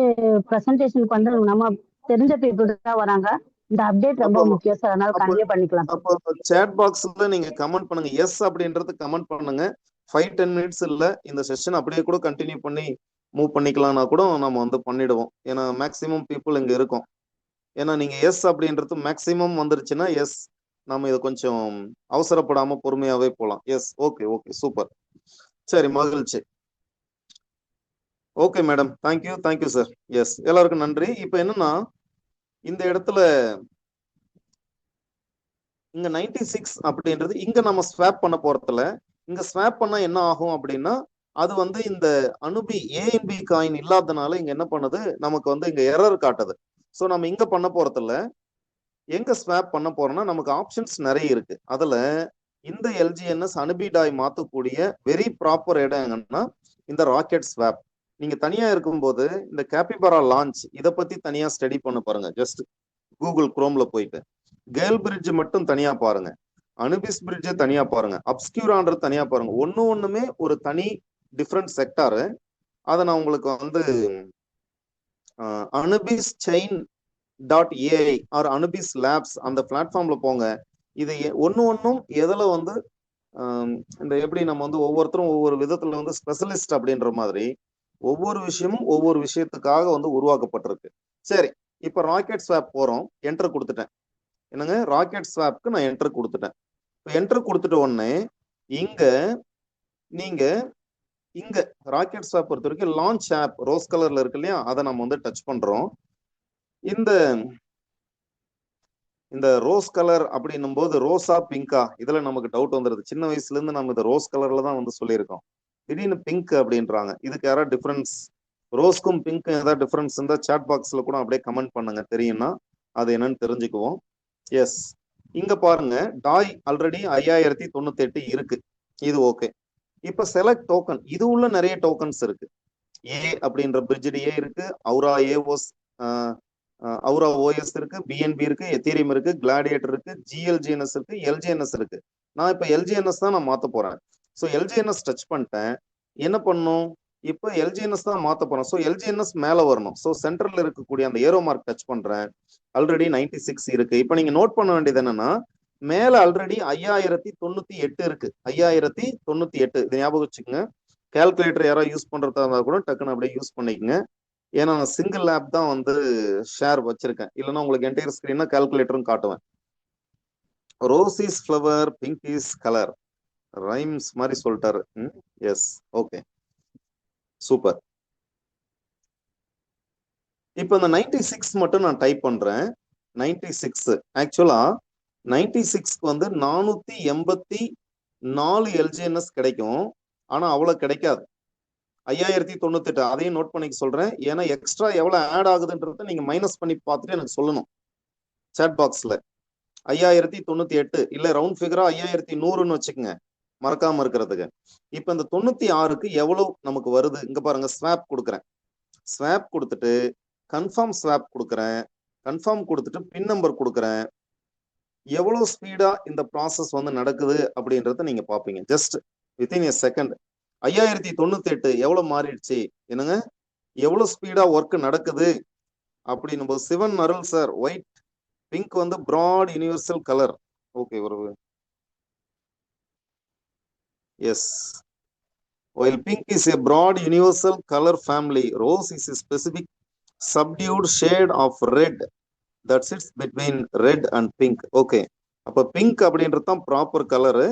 பிரசன்டேஷன் பண்றது நம்ம தெரிஞ்ச பீப்புள் தான் வராங்க. இந்த அப்டேட் ரொம்ப முக்கியம் சார், அதனால கண்டினியூ பண்ணிக்கலாம். அப்போ சாட் பாக்ஸ்ல நீங்க கமெண்ட் பண்ணுங்க, எஸ் அப்படின்றது கமெண்ட் பண்ணுங்க. 5-10 மினிட்ஸ் இல்ல, இந்த செஷன் அப்படியே கூட கண்டினியூ பண்ணி மூவ் பண்ணிக்கலாம்னா கூட நம்ம வந்து பண்ணிடுவோம். ஏன்னா மேக்ஸிமம் பீப்புள் இங்க இருக்கும். ஏன்னா நீங்க எஸ் அப்படின்றது மேக்ஸிமம் வந்துருச்சுன்னா எஸ், நம்ம இதை கொஞ்சம் அவசரப்படாம பொறுமையாவே போலாம். எஸ், ஓகே ஓகே சூப்பர், சரி மகிழ்ச்சி. Okay madam, thank you sir. Yes, எல்லாருக்கும் நன்றி. இப்போ என்னன்னா இந்த இடத்துல இங்க 96 அப்படின்றது இங்க நம்ம ஸ்வாப் பண்ண போறதுல இங்க ஸ்வாப் பண்ணா என்ன ஆகும் அப்படின்னா அது வந்து இந்த அனுபி ஏஎன்பி காயின் இல்லாதனால இங்க என்ன பண்ணுது, நமக்கு வந்து இங்க எரர் காட்டுது. ஸோ நம்ம இங்க பண்ண போறதுல எங்க ஸ்வாப் பண்ண போறோம்னா நமக்கு ஆப்ஷன்ஸ் நிறைய இருக்கு. அதுல இந்த எல்ஜிஎன்எஸ் அனுபிடாய் மாத்தக்கூடிய வெரி ப்ராப்பர் இடம் எங்கன்னா இந்த ராக்கெட் ஸ்வாப். நீங்க தனியா இருக்கும்போது இந்த கேபிபரா லான்ச் இதை பத்தி தனியா ஸ்டடி பண்ண பாருங்க. ஜஸ்ட் கூகுள் குரோம்ல போயிட்டு கேல் பிரிட்ஜ் மட்டும் தனியா பாருங்க, அனுபிஸ் பிரிட்ஜ் தனியா பாருங்க, அப்ஸ்கியூரான்றது தனியா பாருங்க. ஒண்ணுமே ஒரு தனி டிஃப்ரெண்ட் செக்டாரு. அதை நான் உங்களுக்கு வந்து Anubis chain .ai or Anubis labs அந்த பிளாட்ஃபார்ம்ல போங்க. இது ஒன்னும் எதுல வந்து இந்த எப்படி நம்ம வந்து ஒவ்வொருத்தரும் ஒவ்வொரு விதத்துல வந்து ஸ்பெஷலிஸ்ட் அப்படின்ற மாதிரி ஒவ்வொரு விஷயமும் ஒவ்வொரு விஷயத்துக்காக வந்து உருவாக்கப்பட்டிருக்கு. சரி, இப்ப ராக்கெட் ஸ்வாப் போறோம், என்டர் கொடுத்துட்டேன். என்னங்க, ராக்கெட் ஸ்வாப்க்கு நான் என்டர் கொடுத்துட்டேன். இப்போ என்டர் கொடுத்துட்ட உடனே இங்க நீங்க இங்க ராக்கெட் ஸ்வாப் பொறுத்த வரைக்கும் லான்ச் ஆப் ரோஸ் கலர்ல இருக்கு இல்லையா, அதை நம்ம வந்து டச் பண்றோம். இந்த இந்த ரோஸ் கலர் அப்படின்னும் போது ரோஸா பிங்கா, இதுல நமக்கு டவுட் வந்துருது. சின்ன வயசுல இருந்து நம்ம இந்த ரோஸ் கலர்ல தான் வந்து சொல்லியிருக்கோம். திடீர்னு பிங்க் அப்படின்றாங்க. இதுக்கு யாராவது டிஃபரன்ஸ், ரோஸ்க்கும் பிங்க்கும் ஏதாவது டிஃபரன்ஸ் இருந்தா சாட் பாக்ஸ்ல கூட அப்படியே கமெண்ட் பண்ணுங்க, தெரியும்னா அது என்னன்னு தெரிஞ்சுக்குவோம். எஸ், இங்க பாருங்க, டாய் ஆல்ரெடி 5098 இருக்கு, இது ஓகே. இப்ப செலக்ட் டோக்கன், இது உள்ள நிறைய டோக்கன்ஸ் இருக்கு. ஏ அப்படின்ற பிரிட்ஜ் ஏ இருக்கு, அவுரா ஏஓஸ் அவுரா ஓஎஸ் இருக்கு, பிஎன்பி இருக்கு, எத்தீரியம் இருக்கு, கிளாடியேட்டர் இருக்கு, ஜிஎல்ஜிஎன்எஸ் இருக்கு, எல்ஜிஎன்எஸ் இருக்கு. நான் இப்ப எல்ஜிஎன்எஸ் தான் நான் மாத்த போறேன். ஸோ எல்ஜிஎன்எஸ் டச் பண்ணிட்டேன். என்ன பண்ணும், இப்போ எல்ஜிஎன்எஸ் தான் மாத்த போறேன். ஸோ எல்ஜிஎன்எஸ் மேல வரணும். ஸோ சென்டர்ல இருக்கக்கூடிய அந்த ஏரோ மார்க் டச் பண்றேன். ஆல்ரெடி 96 இருக்கு. இப்போ நீங்க நோட் பண்ண வேண்டியது என்னன்னா, மேல ஆல்ரெடி 5098 இருக்கு. 5098 இது ஞாபகம் வச்சுக்கோங்க. கால்குலேட்டர் யாராவது யூஸ் பண்றதா இருந்தா கூட டக்குன்னு அப்படியே யூஸ் பண்ணிக்கங்க. ஏன்னா நான் சிங்கிள் ஆப் தான் வந்து ஷேர் வச்சிருக்கேன், இல்லைன்னா உங்களுக்கு என்டையர் ஸ்கிரீனா கால்குலேட்டரும் காட்டுவேன். Rose is flower, pink is colour, rhymes மாதிரி சொல்லிட்டாரு. Yes, okay, super. இப்போ இந்த 96 மட்டும் நான் டைப் பண்றேன். 96 ஆக்சுவலா 96க்கு வந்து 484 எல்ஜிஎன்எஸ் கிடைக்கும். ஆனா அவ்வளவு கிடைக்காது. 5098 அதையும் நோட் பண்ணிக்க சொல்றேன். ஏன்னா எக்ஸ்ட்ரா எவ்வளவு ஆட் ஆகுதுன்றத நீங்க மைனஸ் பண்ணி பார்த்துட்டு எனக்கு சொல்லணும் சாட் பாக்ஸ்ல. 5098 இல்ல ரவுண்ட் ஃபிகரா 5100ன்னு வச்சுக்கோங்க, மறக்காம இருக்கிறதுக்கு. இப்ப இந்த 96க்கு எவ்வளவு நமக்கு வருது, இங்க பாருங்க, ஸ்வாப் கொடுக்குறேன். ஸ்வாப் கொடுத்துட்டு கன்ஃபார்ம் ஸ்வாப் கொடுக்குறேன். கன்ஃபார்ம் கொடுத்துட்டு பின் நம்பர் கொடுக்குறேன். எவ்வளவு ஸ்பீடா இந்த ப்ராசஸ் வந்து நடக்குது அப்படின்றத நீங்க பாப்பீங்க. ஜஸ்ட் வித்தின் எ செகண்ட் 5098 எவ்வளவு மாறிடுச்சு, என்னங்க, எவ்வளவு ஸ்பீடா ஒர்க் நடக்குது அப்படின்னும் போது. சிவன் அருள் சார், ஒயிட் பிங்க் வந்து பிராட் யூனிவர்சல் கலர். ஓகே, ஒரு S, while pink is a broad universal color family, rose is a specific subdued shade of red that sits between red and pink. Okay, அப்ப பிங்க் அப்படின்றது தான் ப்ராப்பர் கலரு.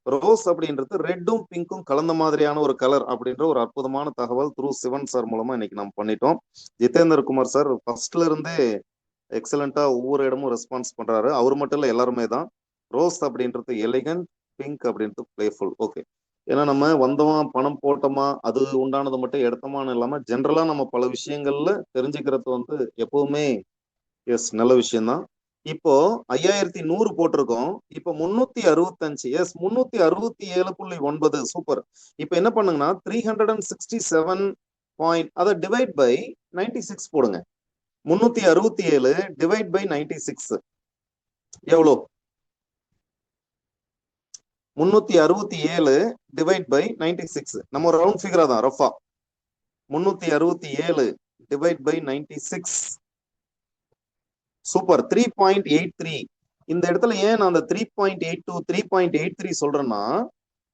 ரோஸ் அப்படின்றது ரெட்டும் பிங்க்கும் கலந்த மாதிரியான ஒரு கலர் அப்படின்ற ஒரு அற்புதமான தகவல் த்ரூ சிவன் சார் மூலமா இன்னைக்கு நம்ம பண்ணிட்டோம். ஜிதேந்தர் குமார் சார் ஃபர்ஸ்ட்ல இருந்தே எக்ஸலண்டா ஒவ்வொரு இடமும் ரெஸ்பான்ஸ் பண்றாரு. அவர் மட்டும் இல்ல, எல்லாருமே தான். ரோஸ் அப்படின்றது எலிகன்ட், பிங்க் அப்படின்றது பிளேஃபுல். ஓகே, ஏன்னா நம்ம வந்தோமா பணம் போட்டோமா அது உண்டானது மட்டும் எடுத்தோமான்னு இல்லாம ஜென்ரலா நம்ம பல விஷயங்கள்ல தெரிஞ்சுக்கிறது வந்து எப்பவுமே எஸ் நல்ல விஷயம்தான். இப்போ 5100 போட்டிருக்கோம். இப்போ 365, எஸ் 367.9. சூப்பர். இப்போ என்ன பண்ணுங்கன்னா 367 பாயிண்ட், அதை டிவைட் பை 96 போடுங்க. 367 டிவைட் பை 96 எவ்வளோ? 367 டிவைட் பை 96. நம்ம ஒரு ரவுண்ட் ஃபிகரா தான், ரஃபா. 367 divide by 96. சூப்பர், 3.83. இந்த இடத்துல ஏன் நான் அந்த 3.82 3.83 சொல்றேன்னா,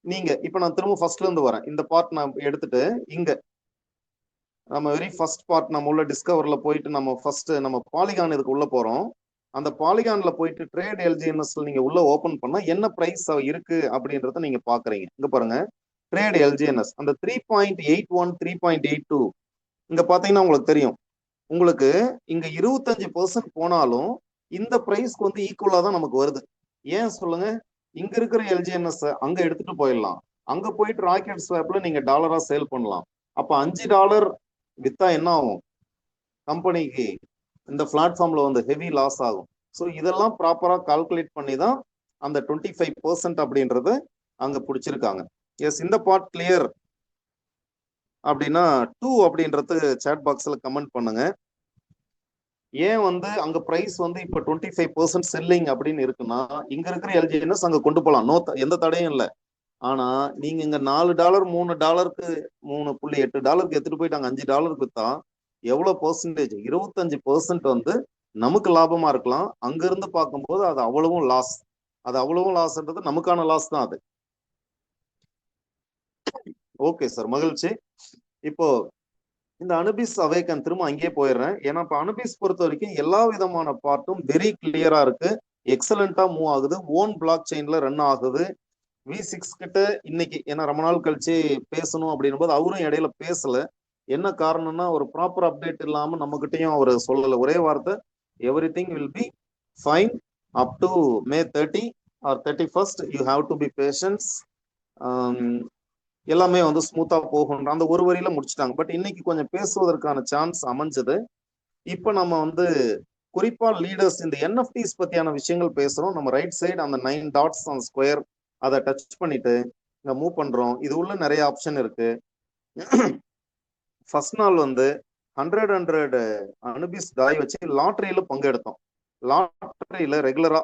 நீங்க இப்ப நான் திரும்ப ஃபர்ஸ்ட்ல இருந்து வரேன். இந்த பார்ட் நான் எடுத்துட்டு இங்க நம்ம வெரி ஃபர்ஸ்ட் பார்ட் நம்ம உள்ள டிஸ்கவர்ல போயிட்டு நம்ம ஃபர்ஸ்ட் நம்ம பாலிகான் இதுக்கு உள்ள போறோம். அந்த பாலிகான்ல போயிட்டு ட்ரேட் எல்ஜிஎன்எஸ்ல நீங்க உள்ள ஓபன் பண்ணா என்ன பிரைஸ் இருக்கு அப்படின்றத நீங்க பாக்குறீங்க. இங்க பாருங்க, ட்ரேட் எல்ஜிஎன்எஸ் அந்த 3.81 3.82 இங்க பாத்தீங்கன்னா உங்களுக்கு தெரியும். உங்களுக்கு இங்க 25% போனாலும் இந்த பிரைஸ்க்கு வந்து ஈக்குவலா தான் நமக்கு வருது. ஏன் சொல்லுங்க, இங்க இருக்கிற எல்ஜிஎன்எஸ் அங்க எடுத்துட்டு போயிடலாம். அங்க போயிட்டு ராக்கெட் ஸ்வாப்ல நீங்க டாலரா சேல் பண்ணலாம். அப்ப $5 வித்தா என்ன ஆகும், கம்பெனிக்கு இந்த பிளாட்ஃபார்ம்ல வந்து ஹெவி லாஸ் ஆகும். ஸோ இதெல்லாம் ப்ராப்பரா கால்குலேட் பண்ணி தான் அந்த 25% அப்படின்றத அங்க பிடிச்சிருக்காங்க. எஸ், இந்த பார்ட் கிளியர் அப்படின்னா 2 அப்படின்றது சாட் பாக்ஸ்ல கமெண்ட் பண்ணுங்க. ஏன் வந்து அங்க பிரைஸ் வந்து இப்ப 25% செல்லிங் அப்படின்னு இருக்குன்னா, இங்க இருக்கிற எல்ஜிஎன்எஸ் அங்க கொண்டு போகலாம், எந்த தடையும் இல்லை. ஆனா நீங்க இங்க $4 $3க்கு $3.8 எடுத்துட்டு போயிட்டு அங்க $5 வித்தா எவ்வளவு பெர்சன்டேஜ்? 25% வந்து நமக்கு லாபமா இருக்கலாம். அங்க இருந்து பார்க்கும்போது அது அவ்வளவும் லாஸ். அது அவ்வளவும் லாஸ்ன்றது நமக்கான லாஸ் தான் அது. ஓகே சார், மகிழ்ச்சி. இப்போ இந்த அனுபிஸ் அவேக்கன் திரும்ப அங்கேயே போயிடுறேன். ஏன்னா இப்ப அனுபிஸ் பொறுத்த வரைக்கும் எல்லா விதமான பார்ட்டும் வெரி கிளியரா இருக்கு, எக்ஸலண்டா மூவ் ஆகுது, ஓன் பிளாக் செயின்ல ரன் ஆகுது. V6 கிட்ட இன்னைக்கு ஏன்னா ரொம்ப நாள் கழிச்சு பேசணும் அப்படின்னும் போது அவரும் இடையில பேசல. என்ன காரணம்னா ஒரு ப்ராப்பர் அப்டேட் இல்லாம நம்ம கிட்டயும் அவர் சொல்லல. ஒரே வார்த்தை, everything will be fine up to May 30 or 31st, you have to be patience, எல்லாமே வந்து ஸ்மூத்தா போகும், அந்த ஒரு வரியில முடிச்சிட்டாங்க. பட் இன்னைக்கு கொஞ்சம் பேசுவதற்கான சான்ஸ் அமைஞ்சது. இப்ப நம்ம வந்து குறிப்பா லீடர்ஸ் இந்த என்எஃப்டிஸ் பத்தியான விஷயங்கள் பேசுறோம். நம்ம ரைட் சைடு அந்த 9 டாட்ஸ் அந்த ஸ்கொயர் அதை டச் பண்ணிட்டு இங்க மூவ் பண்றோம். இது உள்ள நிறைய ஆப்ஷன் இருக்கு. ஃபர்ஸ்ட் நாள் வந்து 100 அனுபிஸ் டாய் வச்சு லாட்டரியில பங்கெடுத்தோம். லாட்டரியில ரெகுலரா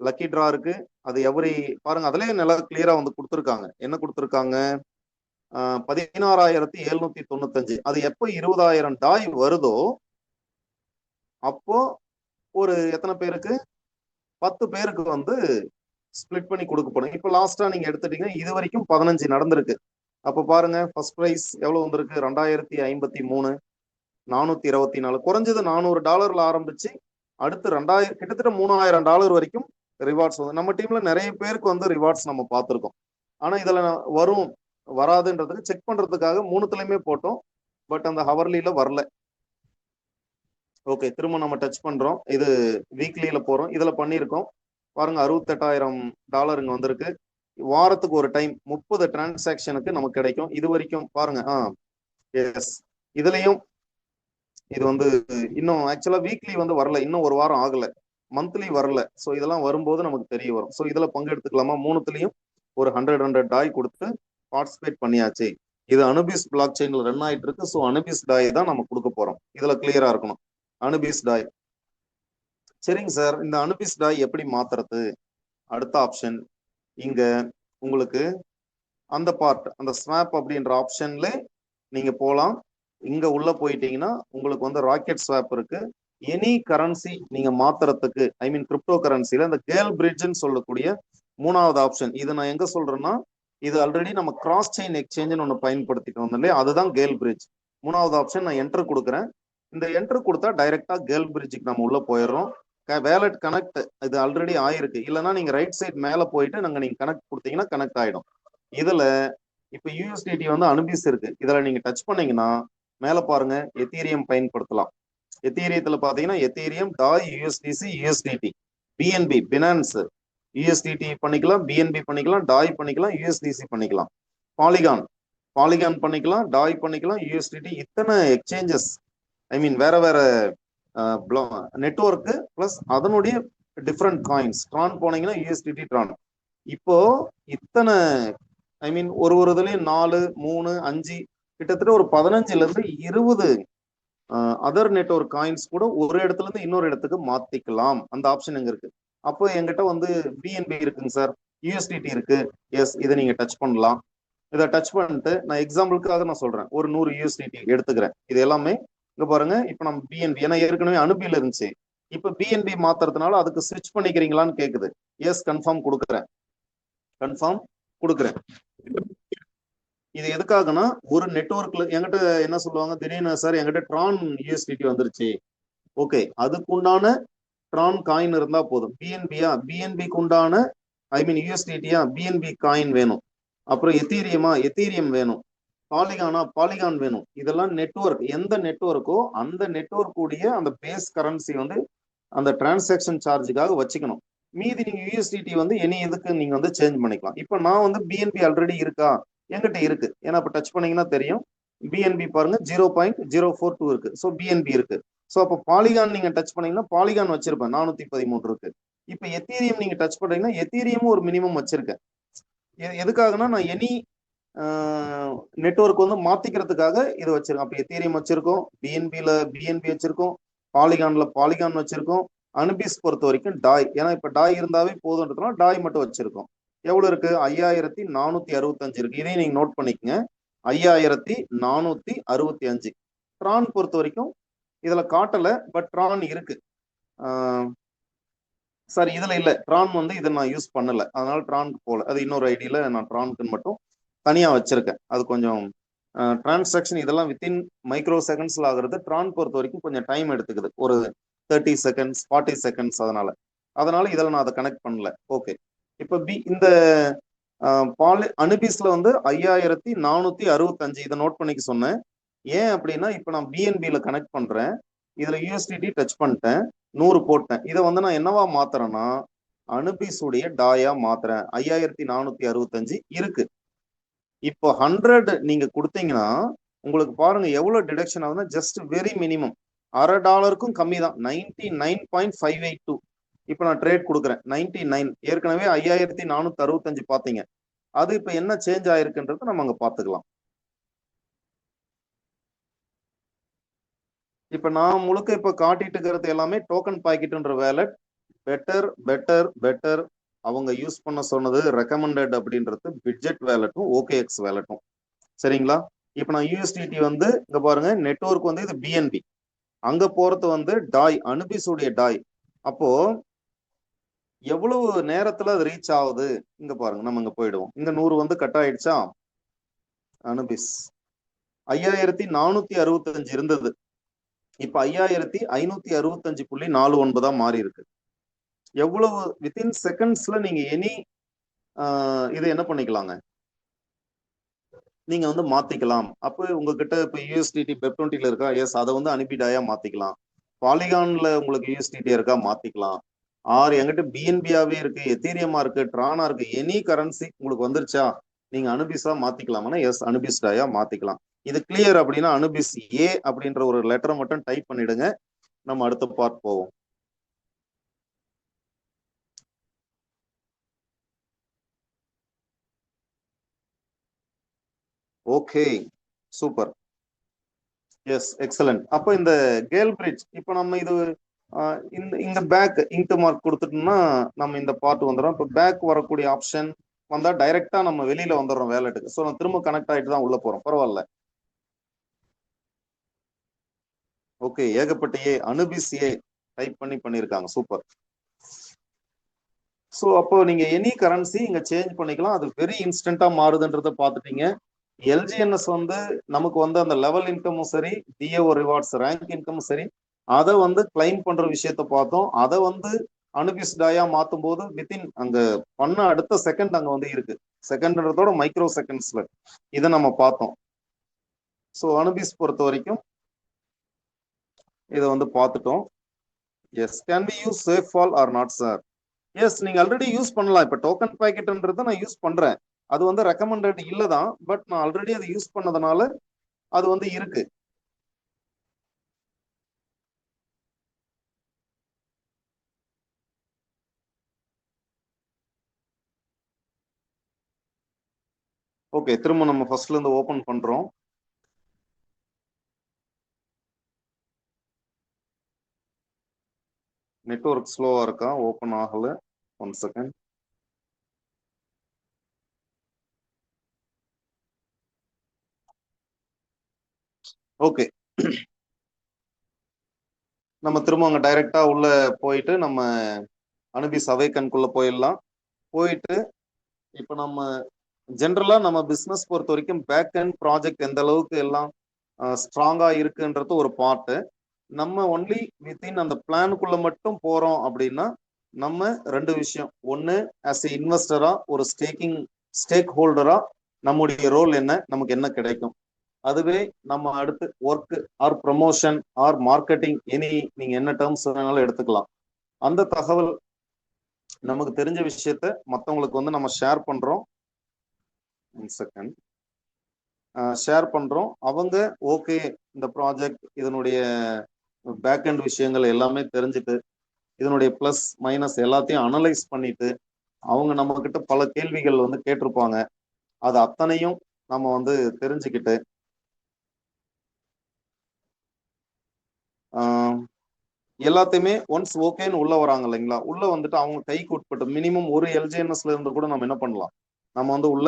லக்கி டிரா இருக்கு. அது எவரி பாருங்க, அதுலயே நல்லா கிளியரா வந்து கொடுத்துருக்காங்க. என்ன கொடுத்துருக்காங்க, 16,795. அது எப்போ 20,000 டாய் வருதோ அப்போ ஒரு எத்தனை பேருக்கு, 10 பேருக்கு வந்து ஸ்பிளிட் பண்ணி கொடுக்கப்படும். இப்போ லாஸ்டா நீங்க எடுத்துட்டீங்கன்னா இது வரைக்கும் 15 நடந்திருக்கு. அப்ப பாருங்க, ஃபர்ஸ்ட் பிரைஸ் எவ்வளவு வந்திருக்கு, 2053, 424. குறைஞ்சது $400 ஆரம்பிச்சு அடுத்து 2000 கிட்டத்தட்ட $3000 வரைக்கும் ரிவார்ட்ஸ் வந்து நம்ம டீம்ல நிறைய பேருக்கு வந்து ரிவார்ட்ஸ் நம்ம பார்த்துருக்கோம். ஆனா இதுல வரும் வராதுன்றதுக்கு செக் பண்றதுக்காக 3துலயுமே போட்டோம். பட் அந்த ஹவர்லியில வரல. ஓகே, திரும்ப நம்ம டச் பண்றோம். இது வீக்லியில போறோம். இதுல பண்ணியிருக்கோம் பாருங்க, $68,000 இங்க வந்திருக்கு. வாரத்துக்கு ஒரு டைம் 30 டிரான்சாக்ஷனுக்கு நமக்கு கிடைக்கும். இது வரைக்கும் பாருங்க. எஸ், இதுலயும் இது வந்து இன்னும் ஆக்சுவலா வீக்லி வந்து வரல, இன்னும் ஒரு வாரம் ஆகல, மந்த்லி வரல. ஸோ இதெல்லாம் வரும்போது நமக்கு தெரிய வரும். ஸோ இதுல பங்கெடுத்துக்கலாமா, 3துலயும் ஒரு 100 டாய் கொடுத்து பார்ட்டிசிபேட் பண்ணியாச்சு. இது அனுபிஸ் பிளாக் செயின்ல ரன் ஆயிட்டு இருக்கு. ஸோ அனுபிஸ் டாய் தான் நம்ம கொடுக்க போறோம். இதுல கிளியரா இருக்கணும், அனுபிஸ் டாய். சரிங்க சார், இந்த அனுபிஸ் டாய் எப்படி மாத்துறது? அடுத்த ஆப்ஷன் இங்க உங்களுக்கு அந்த பார்ட், அந்த ஸ்வாப் அப்படின்ற ஆப்ஷன்ல நீங்க போலாம். இங்க உள்ள போயிட்டீங்கன்னா உங்களுக்கு வந்து ராக்கெட் ஸ்வாப் இருக்கு. எனி கரன்சி நீங்க மாத்துறதுக்கு, ஐ மீன் கிரிப்டோ கரன்சில இந்த கேல் பிரிட்ஜ்னு சொல்லக்கூடிய 3வது ஆப்ஷன். இது நான் எங்க சொல்றேன்னா, இது ஆல்ரெடி நம்ம கிராஸ் செயின் எக்ஸ்சேஞ்சுன்னு ஒன்று பயன்படுத்திட்டு வந்தோம் இல்லையா, அதுதான் கேல் பிரிட்ஜ். 3வது ஆப்ஷன் நான் என்டர் கொடுக்குறேன். இந்த என்டர் கொடுத்தா டைரக்டா கேல் பிரிட்ஜுக்கு நம்ம உள்ள போயிடுறோம். வேலட் கனெக்ட் இது ஆல்ரெடி ஆயிருக்கு. இல்லைன்னா நீங்க ரைட் சைட் மேல போயிட்டு நீங்க கனெக்ட் கொடுத்தீங்கன்னா கனெக்ட் ஆயிடும். இதுல இப்ப யூஎஸ்டிடி வந்து அனுபிஸ் இருக்கு. இதுல நீங்க டச் பண்ணீங்கன்னா மேல பாருங்க, எத்தீரியம் பயன்படுத்தலாம். எத்தீரியத்துல பாத்தீங்கன்னா Ethereum, DAI, USDC, USDT, BNB, Binance, USDT பண்ணிக்கலாம், பிஎன்பி பண்ணிக்கலாம், டாய் பண்ணிக்கலாம், யூஎஸ்டிசி பண்ணிக்கலாம், பாலிகான் பண்ணிக்கலாம், டாய் பண்ணிக்கலாம், யூஎஸ்டிடி. இத்தனை எக்ஸ்சேஞ்சஸ், ஐ மீன் வேற வேற நெட்வொர்க் பிளஸ் அதனுடைய டிஃப்ரெண்ட் காயின்ஸ். ட்ரான் போனீங்கன்னா யூஎஸ்டிடி ட்ரான். இப்போ இத்தனை, ஐ மீன் ஒரு இதுலயும் 4, 3, 5 கிட்டத்தட்ட ஒரு 15ல இருந்து 20 அதர் நெட்வொர்க் காயின்ஸ் கூட ஒரு இடத்துல இருந்து இன்னொரு இடத்துக்கு மாத்திக்கலாம். அந்த ஆப்ஷன் எங்க இருக்கு. அப்போ எங்கிட்ட வந்து பிஎன்பி இருக்குங்க சார், யூஎஸ்டிடி இருக்கு. எஸ், இதை நீங்க டச் பண்ணலாம். இதை டச் பண்ணிட்டு நான் எக்ஸாம்பிளுக்காக நான் சொல்றேன், ஒரு 100 யூஎஸ்டிடி எடுத்துக்கிறேன். இது எல்லாமே இங்க பாருங்க. இப்ப நம்ம பிஎன்பி, ஏன்னா ஏற்கனவே அனுப்பியில இருந்துச்சு, இப்ப பிஎன்பி மாத்துறதுனால அதுக்கு ஸ்விட்ச் பண்ணிக்கிறீங்களான்னு கேக்குது. எஸ், கன்ஃபார்ம் கொடுக்குறேன், கன்ஃபார்ம் கொடுக்குறேன். இது எதுக்காகனா, ஒரு நெட்வொர்க்ல என்கிட்ட என்ன சொல்லுவாங்க திடீர்னு, சார் என்கிட்ட ட்ரான் யூஎஸ்டிடி வந்துருச்சு. ஓகே, அதுக்குண்டான ட்ரான் காயின் இருந்தா போதும். பிஎன்பியா, பிஎன்பிக்கு உண்டான, ஐ மீன் யூஎஸ்டிடியா, பிஎன்பி காயின் வேணும். அப்புறம் எத்தீரியமா, எத்தீரியம் வேணும். பாலிகானா, பாலிகான் வேணும். இதெல்லாம் நெட்வொர்க், எந்த நெட்வொர்க்கோ அந்த நெட்வொர்க் உடைய அந்த பேஸ் கரன்சி வந்து அந்த டிரான்சாக்ஷன் சார்ஜுக்காக வச்சுக்கணும். மீதி நீங்க யூஎஸ்டிடி வந்து எனி இதுக்கு நீங்க வந்து சேஞ்ச் பண்ணிக்கலாம். இப்ப நான் வந்து பிஎன்பி ஆல்ரெடி இருக்கா, என்கிட்ட இருக்கு. ஏன்னா இப்ப டச் பண்ணீங்கன்னா தெரியும், பிஎன்பி பாருங்க 0.042 இருக்கு. ஸோ பிஎன்பி இருக்கு. ஸோ அப்போ பாலிகான் நீங்க டச் பண்ணீங்கன்னா பாலிகான் வச்சிருப்பேன் 413 இருக்கு. இப்ப எத்தீரியம் நீங்க டச் பண்ணீங்கன்னா எத்தீரியமும் ஒரு மினிமம் வச்சிருக்கேன். எதுக்காகனா, நான் எனி நெட்வொர்க் வந்து மாத்திக்கிறதுக்காக இது வச்சிருக்கோம். அப்ப எத்தீரியம் வச்சிருக்கோம், பிஎன்பில பிஎன்பி வச்சிருக்கோம், பாலிகான்ல பாலிகான் வச்சிருக்கோம். அனுபிஸ் பொறுத்த வரைக்கும் டாய், ஏன்னா இப்ப டாய் இருந்தாவே போதுன்றதுனால டாய் மட்டும் வச்சிருக்கோம். எவ்வளவு இருக்கு, 5465 இருக்கு. இதையும் நீங்க நோட் பண்ணிக்கங்க, 5465. ட்ரான் பொறுத்த வரைக்கும் இதுல காட்டல, பட் ட்ரான் இருக்கு. சார் இதுல இல்ல, ட்ரான் வந்து இதை நான் யூஸ் பண்ணல, அதனால ட்ரானுக்கு போல. அது இன்னொரு ஐடியில நான் ட்ரானுக்குன்னு மட்டும் தனியா வச்சிருக்கேன். அது கொஞ்சம் டிரான்சாக்ஷன் இதெல்லாம் வித்தின் மைக்ரோ செகண்ட்ஸ்ல ஆகுறது. ட்ரான் பொறுத்த வரைக்கும் கொஞ்சம் டைம் எடுத்துக்குது, ஒரு 30 செகண்ட்ஸ் 40 செகண்ட்ஸ். அதனால இதில் நான் அதை கனெக்ட் பண்ணல. ஓகே, இப்போ இந்த அனுபிஸ்ல வந்து 5465 இதை நோட் பண்ணிக்க சொன்னேன். ஏன் அப்படின்னா இப்போ நான் பிஎன்பியில் கனெக்ட் பண்றேன், இதுல யூஎஸ்டிடி டச் பண்ணிட்டேன், 100 போட்டேன். இதை வந்து நான் என்னவா மாத்துறேன்னா அனுபிஸ் உடைய டாயா மாத்துறேன். 5465 இருக்கு. இப்போ 100 நீங்க கொடுத்தீங்கன்னா உங்களுக்கு பாருங்க எவ்வளவு டிடக்ஷன் ஆகுதுன்னா ஜஸ்ட் வெரி மினிமம் $0.50 கம்மி தான், 99.582. இப்போ நான் ட்ரேட் கொடுக்குறேன் 99. ஏற்கனவே 5465 பாத்தீங்க. அது இப்போ என்ன சேஞ்ச் ஆயிருக்குன்றது நம்ம அங்க பாத்துக்கலாம். இப்ப நான் முழுக்க இப்ப காட்டிட்டு இருக்கிறது எல்லாமே டோக்கன் பாக்கெட்ன்ற வேலட். பெட்டர் பெட்டர் பெட்டர் அவங்க யூஸ் பண்ண சொன்னது ரெக்கமெண்டட் அப்படின்றது பிட்ஜெட் வேலட்டும் ஓகேஎக்ஸ் வேலட்டும். சரிங்களா? இப்ப நான் யூஎஸ்டிடி வந்து இங்க பாருங்க, நெட்வொர்க் வந்து இது பிஎன்பி, அங்க போறது வந்து டாய், அனுபிஸுடைய டாய். அப்போ எவ்வளவு நேரத்துல அது ரீச் ஆகுது இங்க பாருங்க. நம்ம இங்க போயிடுவோம். இங்க 100 வந்து கட் ஆயிடுச்சா? அனுபிஸ் 5465 இருந்தது, இப்ப 5565.49 மாறி இருக்கு. எவ்வளவு வித்தின் செகண்ட்ஸ்ல நீங்க எனி இதை என்ன பண்ணிக்கலாங்க, நீங்க வந்து மாத்திக்கலாம். அப்போ உங்ககிட்ட இப்ப யூஎஸ்டிடி பெப்20ல இருக்கா? எஸ், அதை வந்து அனுப்பிடாயா மாத்திக்கலாம். பாலிகான்ல உங்களுக்கு யூஎஸ்டிடி இருக்கா? மாத்திக்கலாம். ஆர் எங்கிட்ட பிஎன்பியாவே இருக்கு, எத்தீரியமா இருக்கு, ட்ரானா இருக்கு, எனி கரன்சி உங்களுக்கு வந்துருச்சா நீங்க அனுபிஸா மாத்திக்கலாம்னா எஸ், அனுபிஸ் டாயா மாத்திக்கலாம். இது கிளியர் அப்படின்னா அனுபிஸ் ஏ அப்படின்ற ஒரு லெட்டரை மட்டும் டைப் பண்ணிடுங்க. நம்ம அடுத்த பார்ட் போவோம். Okay, super, yes, excellent. அப்போ இந்த கேல் பிரிட்ஜ் இப்போ நம்ம இது இந்த பேக் இன்ட் மார்க் கொடுத்துட்டோம்னா நம்ம இந்த பார்ட் வந்துடும். இப்போ பேக் வரக்கூடிய ஆப்ஷன் வந்தா டைரக்டா நம்ம வெளியில வந்துடுறோம் வேலெட்டுக்கு. ஸோ நம்ம திரும்ப கனெக்ட் ஆகிட்டு தான் உள்ள போறோம். பரவாயில்ல. ஓகே, ஏகப்பட்ட ஏ, அனுபிஸ் ஏ டைப் பண்ணிருக்காங்க. சூப்பர். ஸோ அப்போ நீங்க எனி கரன்சி இங்க சேஞ்ச் பண்ணிக்கலாம். அது வெரி இன்ஸ்டன்டா மாறுதுன்றத பார்த்துட்டீங்க. எல்ஜிஎன்எஸ் வந்து நமக்கு வந்து அந்த லெவல் இன்கமும் சரி, டிஏஓ ரிவார்ட்ஸ் ரேங்க் இன்கமும் சரி, அதை வந்து கிளைம் பண்ற விஷயத்த பார்த்தோம். அதை வந்து அனுபிஸ் டாயா மாத்தும் போது வித்தின் அங்க பண்ண அடுத்த செகண்ட் அங்க வந்து இருக்கு. செகண்ட்ன்றதோட மைக்ரோ செகண்ட்ஸ்ல இதை நம்ம பார்த்தோம். ஸோ அனுபிஸ் பொறுத்த வரைக்கும் இதை வந்து பார்த்துட்டோம். Yes, can we use SafePal or not sir? Yes, நீங்க ஆல்ரெடி யூஸ் பண்ணலாம். இப்ப டோக்கன் பாக்கெட்ன்றதை நான் யூஸ் பண்றேன். அது வந்து ரெக்கமெண்டட் இல்லதான், பட் நான் ஆல்ரெடி அதை யூஸ் பண்ணதுனால அது வந்து இருக்கு. ஓகே, திரும்ப நம்ம ஃபர்ஸ்ட்ல இருந்து ஓபன் பண்றோம். நெட்வொர்க் ஸ்லோவா இருக்கா? ஓபன் ஆகல, 1 செகண்ட். ஓகே, நம்ம திரும்ப அங்க டைரக்டா உள்ள போயிட்டு நம்ம அனுபிஸ் அவேக்கன்குள்ள போயிடலாம். போயிட்டு இப்ப நம்ம ஜென்ரலா நம்ம பிசினஸ் பொறுத்த வரைக்கும் பேக் அண்ட் ப்ராஜெக்ட் எந்த அளவுக்கு எல்லாம் ஸ்ட்ராங்கா இருக்குன்றது ஒரு பார்ட். நம்ம ஒன்லி வித்தின் அந்த பிளானுக்குள்ள மட்டும் போறோம் அப்படின்னா நம்ம ரெண்டு விஷயம். ஒன்னு, ஆஸ் எ இன்வெஸ்டரா ஒரு ஸ்டேக் ஹோல்டரா நம்முடைய ரோல் என்ன, நமக்கு என்ன கிடைக்கும். அதுவே நம்ம அடுத்து work or promotion or marketing, any நீங்க என்ன டேர்ம்ஸ் வேணாலும் எடுத்துக்கலாம். அந்த தகவல் நமக்கு தெரிஞ்ச விஷயத்த மற்றவங்களுக்கு வந்து நம்ம ஷேர் பண்றோம். 1 செகண்ட். ஷேர் பண்றோம். அவங்க ஓகே, இந்த ப்ராஜெக்ட் இதனுடைய பேக் அண்ட் விஷயங்கள் எல்லாமே தெரிஞ்சுட்டு இதனுடைய பிளஸ் மைனஸ் எல்லாத்தையும் அனலைஸ் பண்ணிட்டு அவங்க நம்ம கிட்ட பல கேள்விகள் வந்து கேட்டிருப்பாங்க. அது அத்தனையும் நம்ம வந்து தெரிஞ்சுக்கிட்டு எல்லாத்தையுமே ஒன்ஸ் ஓகேன்னு உள்ள வராங்க இல்லைங்களா, உள்ள வந்துட்டு அவங்க கைக்கு உட்பட்டு மினிமம் ஒரு எல்ஜிஎன்எஸ்ல இருந்து கூட நம்ம என்ன பண்ணலாம், நம்ம வந்து உள்ள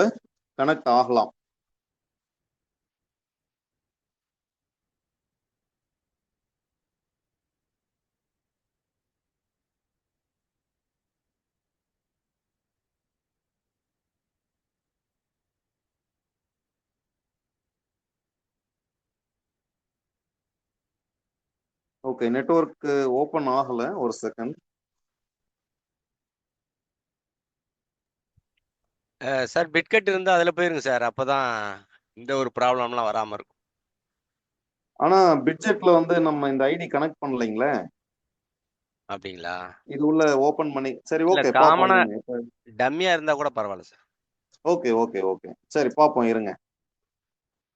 கனெக்ட் ஆகலாம். ஓகே, நெட்வொர்க் ஓபன் ஆகல, ஒரு செகண்ட். சார் பிட்கெட் இருந்தா அதுல போயிருங்க சார், அப்பதான் இந்த ஒரு ப்ராப்ளம்லாம் வராம இருக்கும். ஆனா பிட்ஜெட்ல வந்து நம்ம இந்த ஐடி கனெக்ட் பண்ணலைங்களே. அப்படிங்களா? இது உள்ள ஓபன் பண்ணி சரி, இல்ல ஓகே பாப்போம் காமனா இருங்க. டம்மியா இருந்தா கூட பரவாயில்ல சார். ஓகே ஓகே ஓகே, சரி பாப்போம் இருங்க.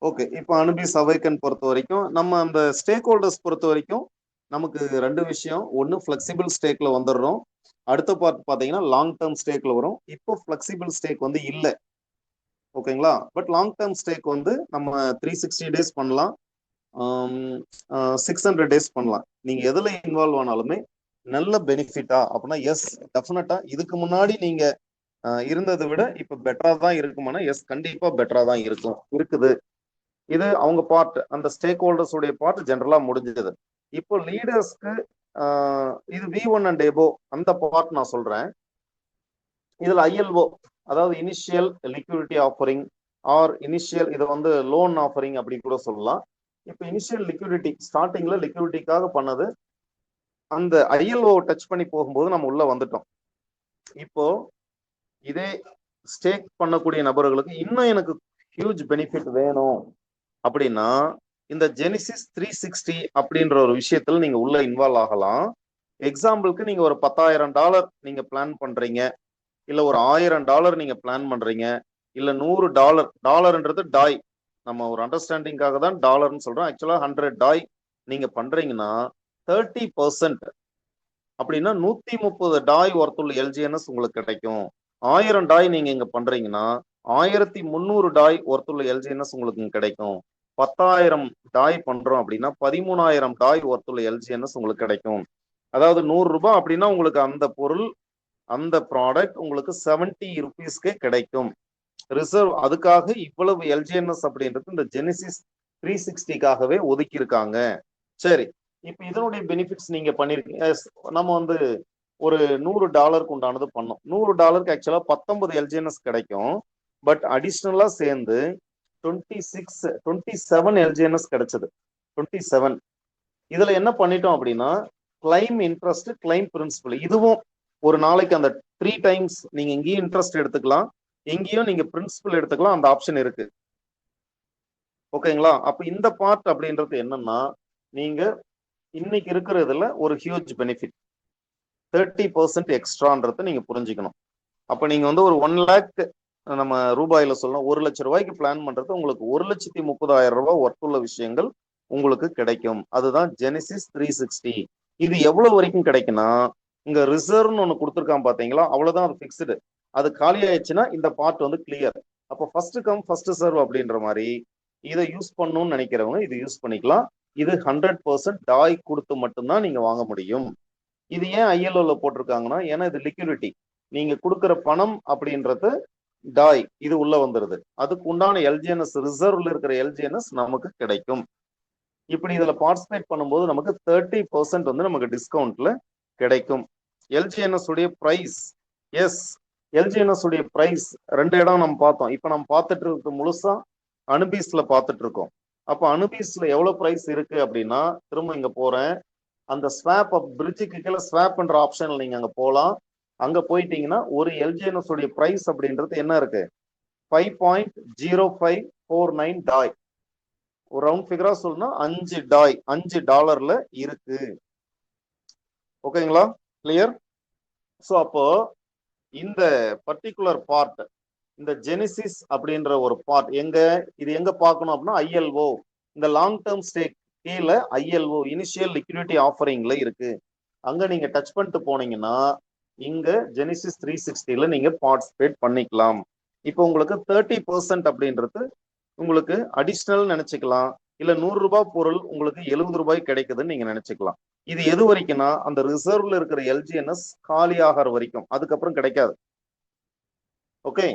ஓகே, இப்போ அனுபிஸ் அவைக்கன் பொறுத்த வரைக்கும் நம்ம அந்த ஸ்டேக் ஹோல்டர்ஸ் பொறுத்த வரைக்கும் நமக்கு ரெண்டு விஷயம். ஒன்று ஃபிளெக்சிபிள் ஸ்டேக்ல வந்துடுறோம், அடுத்த பார்ட் பார்த்தீங்கன்னா லாங் டேர்ம் ஸ்டேக்ல வரும். இப்போ ஃபிளெக்சிபிள் ஸ்டேக் வந்து இல்லை, ஓகேங்களா. பட் லாங் டேர்ம் ஸ்டேக் வந்து நம்ம 360 டேஸ் பண்ணலாம், 600 டேஸ் பண்ணலாம். நீங்க எதுல இன்வால்வ் ஆனாலுமே நல்ல பெனிஃபிட்டா அப்படின்னா எஸ், டெஃபினட்டா இதுக்கு முன்னாடி நீங்க இருந்ததை விட இப்ப பெட்டரா தான் இருக்குமானா எஸ், கண்டிப்பா பெட்டரா தான் இருக்குது. இது அவங்க பார்ட், அந்த ஸ்டேக் ஹோல்டர்ஸ் உடைய பார்ட் ஜெனரலா முடிஞ்சது. இப்போ லீடர்ஸ்க்கு இது V1 அண்ட் எபோ அந்த பார்ட் நான் சொல்றேன். இதுல ILO, அதாவது initial liquidity offering or initial, இதை வந்து லோன் ஆஃபரிங் அப்படி கூட சொல்லலாம். இப்போ இனிஷியல் லிக்விடிட்டி, ஸ்டார்டிங்ல லிக்விடிட்டிக்காக பண்ணது, அந்த ILO டச் பண்ணி போகும்போது நம்ம உள்ள வந்துட்டோம். இப்போ இதே ஸ்டேக் பண்ணக்கூடிய நபர்களுக்கு இன்னும் எனக்கு ஹியூஜ் பெனிஃபிட் வேணும் அப்படின்னா இந்த ஜெனிசிஸ் 360 அப்படின்ற ஒரு விஷயத்துல நீங்க உள்ள இன்வால்வ் ஆகலாம். எக்ஸாம்பிளுக்கு நீங்க ஒரு $10,000 நீங்க பிளான் பண்றீங்க, இல்ல ஒரு $1000 நீங்க பிளான் பண்றீங்க, இல்ல $100, டாலர்ன்றது டாய், நம்ம ஒரு அண்டர்ஸ்டாண்டிங்காக தான் டாலர்னு சொல்றோம். ஆக்சுவலா 100 டாய் நீங்க பண்றீங்கன்னா 30% அப்படின்னா 130 டாய் ஒர்த்துள்ள LGNS உங்களுக்கு கிடைக்கும். 1000 டாய் நீங்க இங்க பண்றீங்கன்னா 1300 டாய் ஒர்த்துள்ள LGNS உங்களுக்கு கிடைக்கும். 10,000 டாய் பண்றோம் அப்படின்னா 13,000 டாய் ஒர்த்துள்ள LGNS உங்களுக்கு கிடைக்கும். அதாவது $100 அப்படின்னா உங்களுக்கு அந்த பொருள், அந்த ப்ராடக்ட் உங்களுக்கு 70 ருபீஸ்க்கே கிடைக்கும். ரிசர்வ் அதுக்காக இவ்வளவு LGNS அப்படின்றது இந்த ஜெனிசிஸ் 360க்காகவே ஒதுக்கி இருக்காங்க. சரி, இப்ப இதனுடைய பெனிஃபிட்ஸ் நீங்க பண்ணிருக்கீங்க. நம்ம வந்து ஒரு $100 உண்டானது பண்ணோம். $100 ஆக்சுவலா 19 LGNS கிடைக்கும். பட் அடிஷ்னலா சேர்ந்து 27 LGNS கிடைச்சது. 27 இதுல என்ன பண்ணிட்டோம் அப்படின்னா கிளைம் இன்ட்ரெஸ்ட், கிளைம் பிரின்சிபல், இதுவும் ஒரு நாளைக்கு அந்த 3 டைம்ஸ் நீங்க இங்கேயும் இன்ட்ரெஸ்ட் எடுத்துக்கலாம், எங்கேயும் நீங்க பிரின்சிபல் எடுத்துக்கலாம், அந்த ஆப்ஷன் இருக்கு. ஓகேங்களா. அப்ப இந்த பார்ட் அப்படின்றது என்னன்னா நீங்க இன்னைக்கு இருக்கிறதுல ஒரு ஹியூஜ் பெனிஃபிட் 30% எக்ஸ்ட்ரான்றத நீங்க புரிஞ்சுக்கணும். அப்ப நீங்க வந்து ஒரு 1 லேக் நம்ம ரூபாயில சொல்லலாம், 1 லட்சம் ரூபாய்க்கு பிளான் பண்றது உங்களுக்கு 1,30,000 ரூபாய் ஒர்த்துள்ள விஷயங்கள் உங்களுக்கு கிடைக்கும். அதுதான் ஜெனிசிஸ் 360. இது எவ்வளவு வரைக்கும் கிடைக்கும்னா இங்க ரிசர்வ்னு ஒண்ணு கொடுத்துருக்கான் பாத்தீங்களா, அவ்வளவுதான், அது பிக்ஸ்டு. அது காலி ஆயிடுச்சுன்னா இந்த பார்ட் வந்து கிளியர். அப்போ ஃபர்ஸ்ட் கம் ஃபர்ஸ்ட் சர்வ் அப்படின்ற மாதிரி இதை யூஸ் பண்ணணும்னு நினைக்கிறவங்க இது யூஸ் பண்ணிக்கலாம். இது 100% டாய் கொடுத்து மட்டும்தான் நீங்க வாங்க முடியும். இது ஏன் ILOல போட்டிருக்காங்கன்னா ஏன்னா இது லிக்விடிட்டி, நீங்க கொடுக்குற பணம் அப்படின்றது டாய் இது உள்ள வந்துருது, அதுக்கு உண்டான LGNS, ரிசர்வ்ல இருக்கிற LGNS நமக்கு கிடைக்கும். இப்படி இதுல பார்ட்டிசிபேட் பண்ணும்போது நமக்கு 30% வந்து நமக்கு டிஸ்கவுண்ட்ல கிடைக்கும். LGNS உடைய பிரைஸ், எஸ், LGNS உடைய பிரைஸ் ரெண்டு இடம் நம்ம பார்த்தோம். இப்ப நம்ம பார்த்துட்டு இருக்கு முழுசா அனுபீஸ்ல பார்த்துட்டு இருக்கோம். அப்ப அனுபீஸ்ல எவ்வளவு பிரைஸ் இருக்கு அப்படின்னா, திரும்ப இங்க போறேன், அந்த ஸ்வாப் பிரிட்ஜுக்கு கீழே ஸ்வாப் பண்ற ஆப்ஷன்ல நீங்க அங்க போலாம். அங்க போயிட்டீங்கன்னா ஒரு LGNS உடைய பிரைஸ் அப்படின்றது என்ன இருக்கு, 5.0549 டாய். ஒரு ரவுண்ட் ஃபிகரா சொல்லணும்னா 5 டாய், $5 இருக்கு. ஓகேங்களா, கிளியர். ஸோ அப்போ இந்த பர்டிகுலர் பார்ட், இந்த ஜெனிசிஸ் அப்படின்ற ஒரு பார்ட் எங்க, இது எங்க பார்க்கணும் அப்படின்னா ILO, இந்த லாங் டேர்ம் ஸ்டேக் கீழே ILO இனிஷியல் லிக்விடிட்டி ஆஃபரிங்ல இருக்கு. அங்க நீங்க டச் பண்ணிட்டு போனீங்கன்னா இங்க ஜெனிசிஸ் 360ல நீங்க பார்ட்டிசிபேட் பண்ணிக்கலாம். இப்போ உங்களுக்கு 30% அப்படின்றது உங்களுக்கு அடிஷ்னல் நினைச்சுக்கலாம், இல்ல $100 பொருள் உங்களுக்கு $70 கிடைக்குதுன்னு நீங்க நினைச்சுக்கலாம். இது எது வரைக்கும்னா அந்த ரிசர்வ்ல இருக்கிற LGNS காலி ஆகிற வரைக்கும், அதுக்கப்புறம் கிடைக்காது. ஓகே,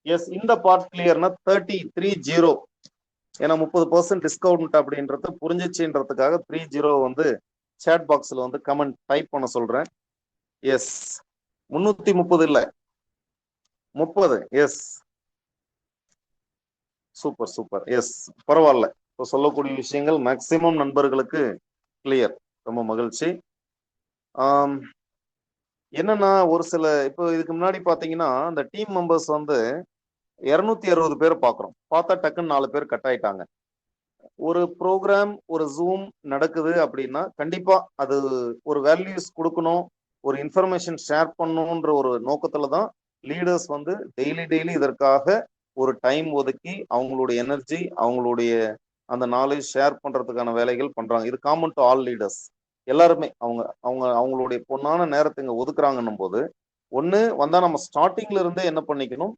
எஸ், இந்த பார்ட் கிளியர்னா 30 ஏன்னா 30% டிஸ்கவுண்ட் அப்படின்றது புரிஞ்சிச்சுன்றதுக்காக 30 வந்து சேட் பாக்ஸ்ல வந்து கமெண்ட் டைப் பண்ண சொல்றேன். எஸ், 330 இல்ல 30. S, super super. எஸ், பரவாயில்ல. இப்போ சொல்லக்கூடிய விஷயங்கள் மேக்சிமம் நண்பர்களுக்கு கிளியர். ரொம்ப மகிழ்ச்சி. ஆம், என்னன்னா ஒரு சில இப்போ இதுக்கு முன்னாடி பாத்தீங்கன்னா அந்த டீம் மெம்பர்ஸ் வந்து 260 பேர் பாக்குறோம். பார்த்தா டக்குன்னு 4 பேர் கட் ஆயிட்டாங்க. ஒரு ப்ரோக்ராம் ஒரு ஜூம் நடக்குது அப்படின்னா கண்டிப்பா அது ஒரு வேல்யூஸ் கொடுக்கணும், ஒரு இன்ஃபர்மேஷன் ஷேர் பண்ணணுன்ற ஒரு நோக்கத்துல தான் லீடர்ஸ் வந்து டெய்லி டெய்லி இதற்காக ஒரு டைம் ஒதுக்கி அவங்களுடைய எனர்ஜி அவங்களுடைய அந்த நாலேஜ் ஷேர் பண்றதுக்கான வேலைகள் பண்றாங்க. இது காமன் டு ஆல் லீடர்ஸ். எல்லாருமே அவங்க அவங்க அவங்களுடைய பொன்னான நேரத்தை இங்க ஒதுக்குறாங்கன்னும் போது ஒண்ணு வந்தா நம்ம ஸ்டார்டிங்ல இருந்தே என்ன பண்ணிக்கணும்,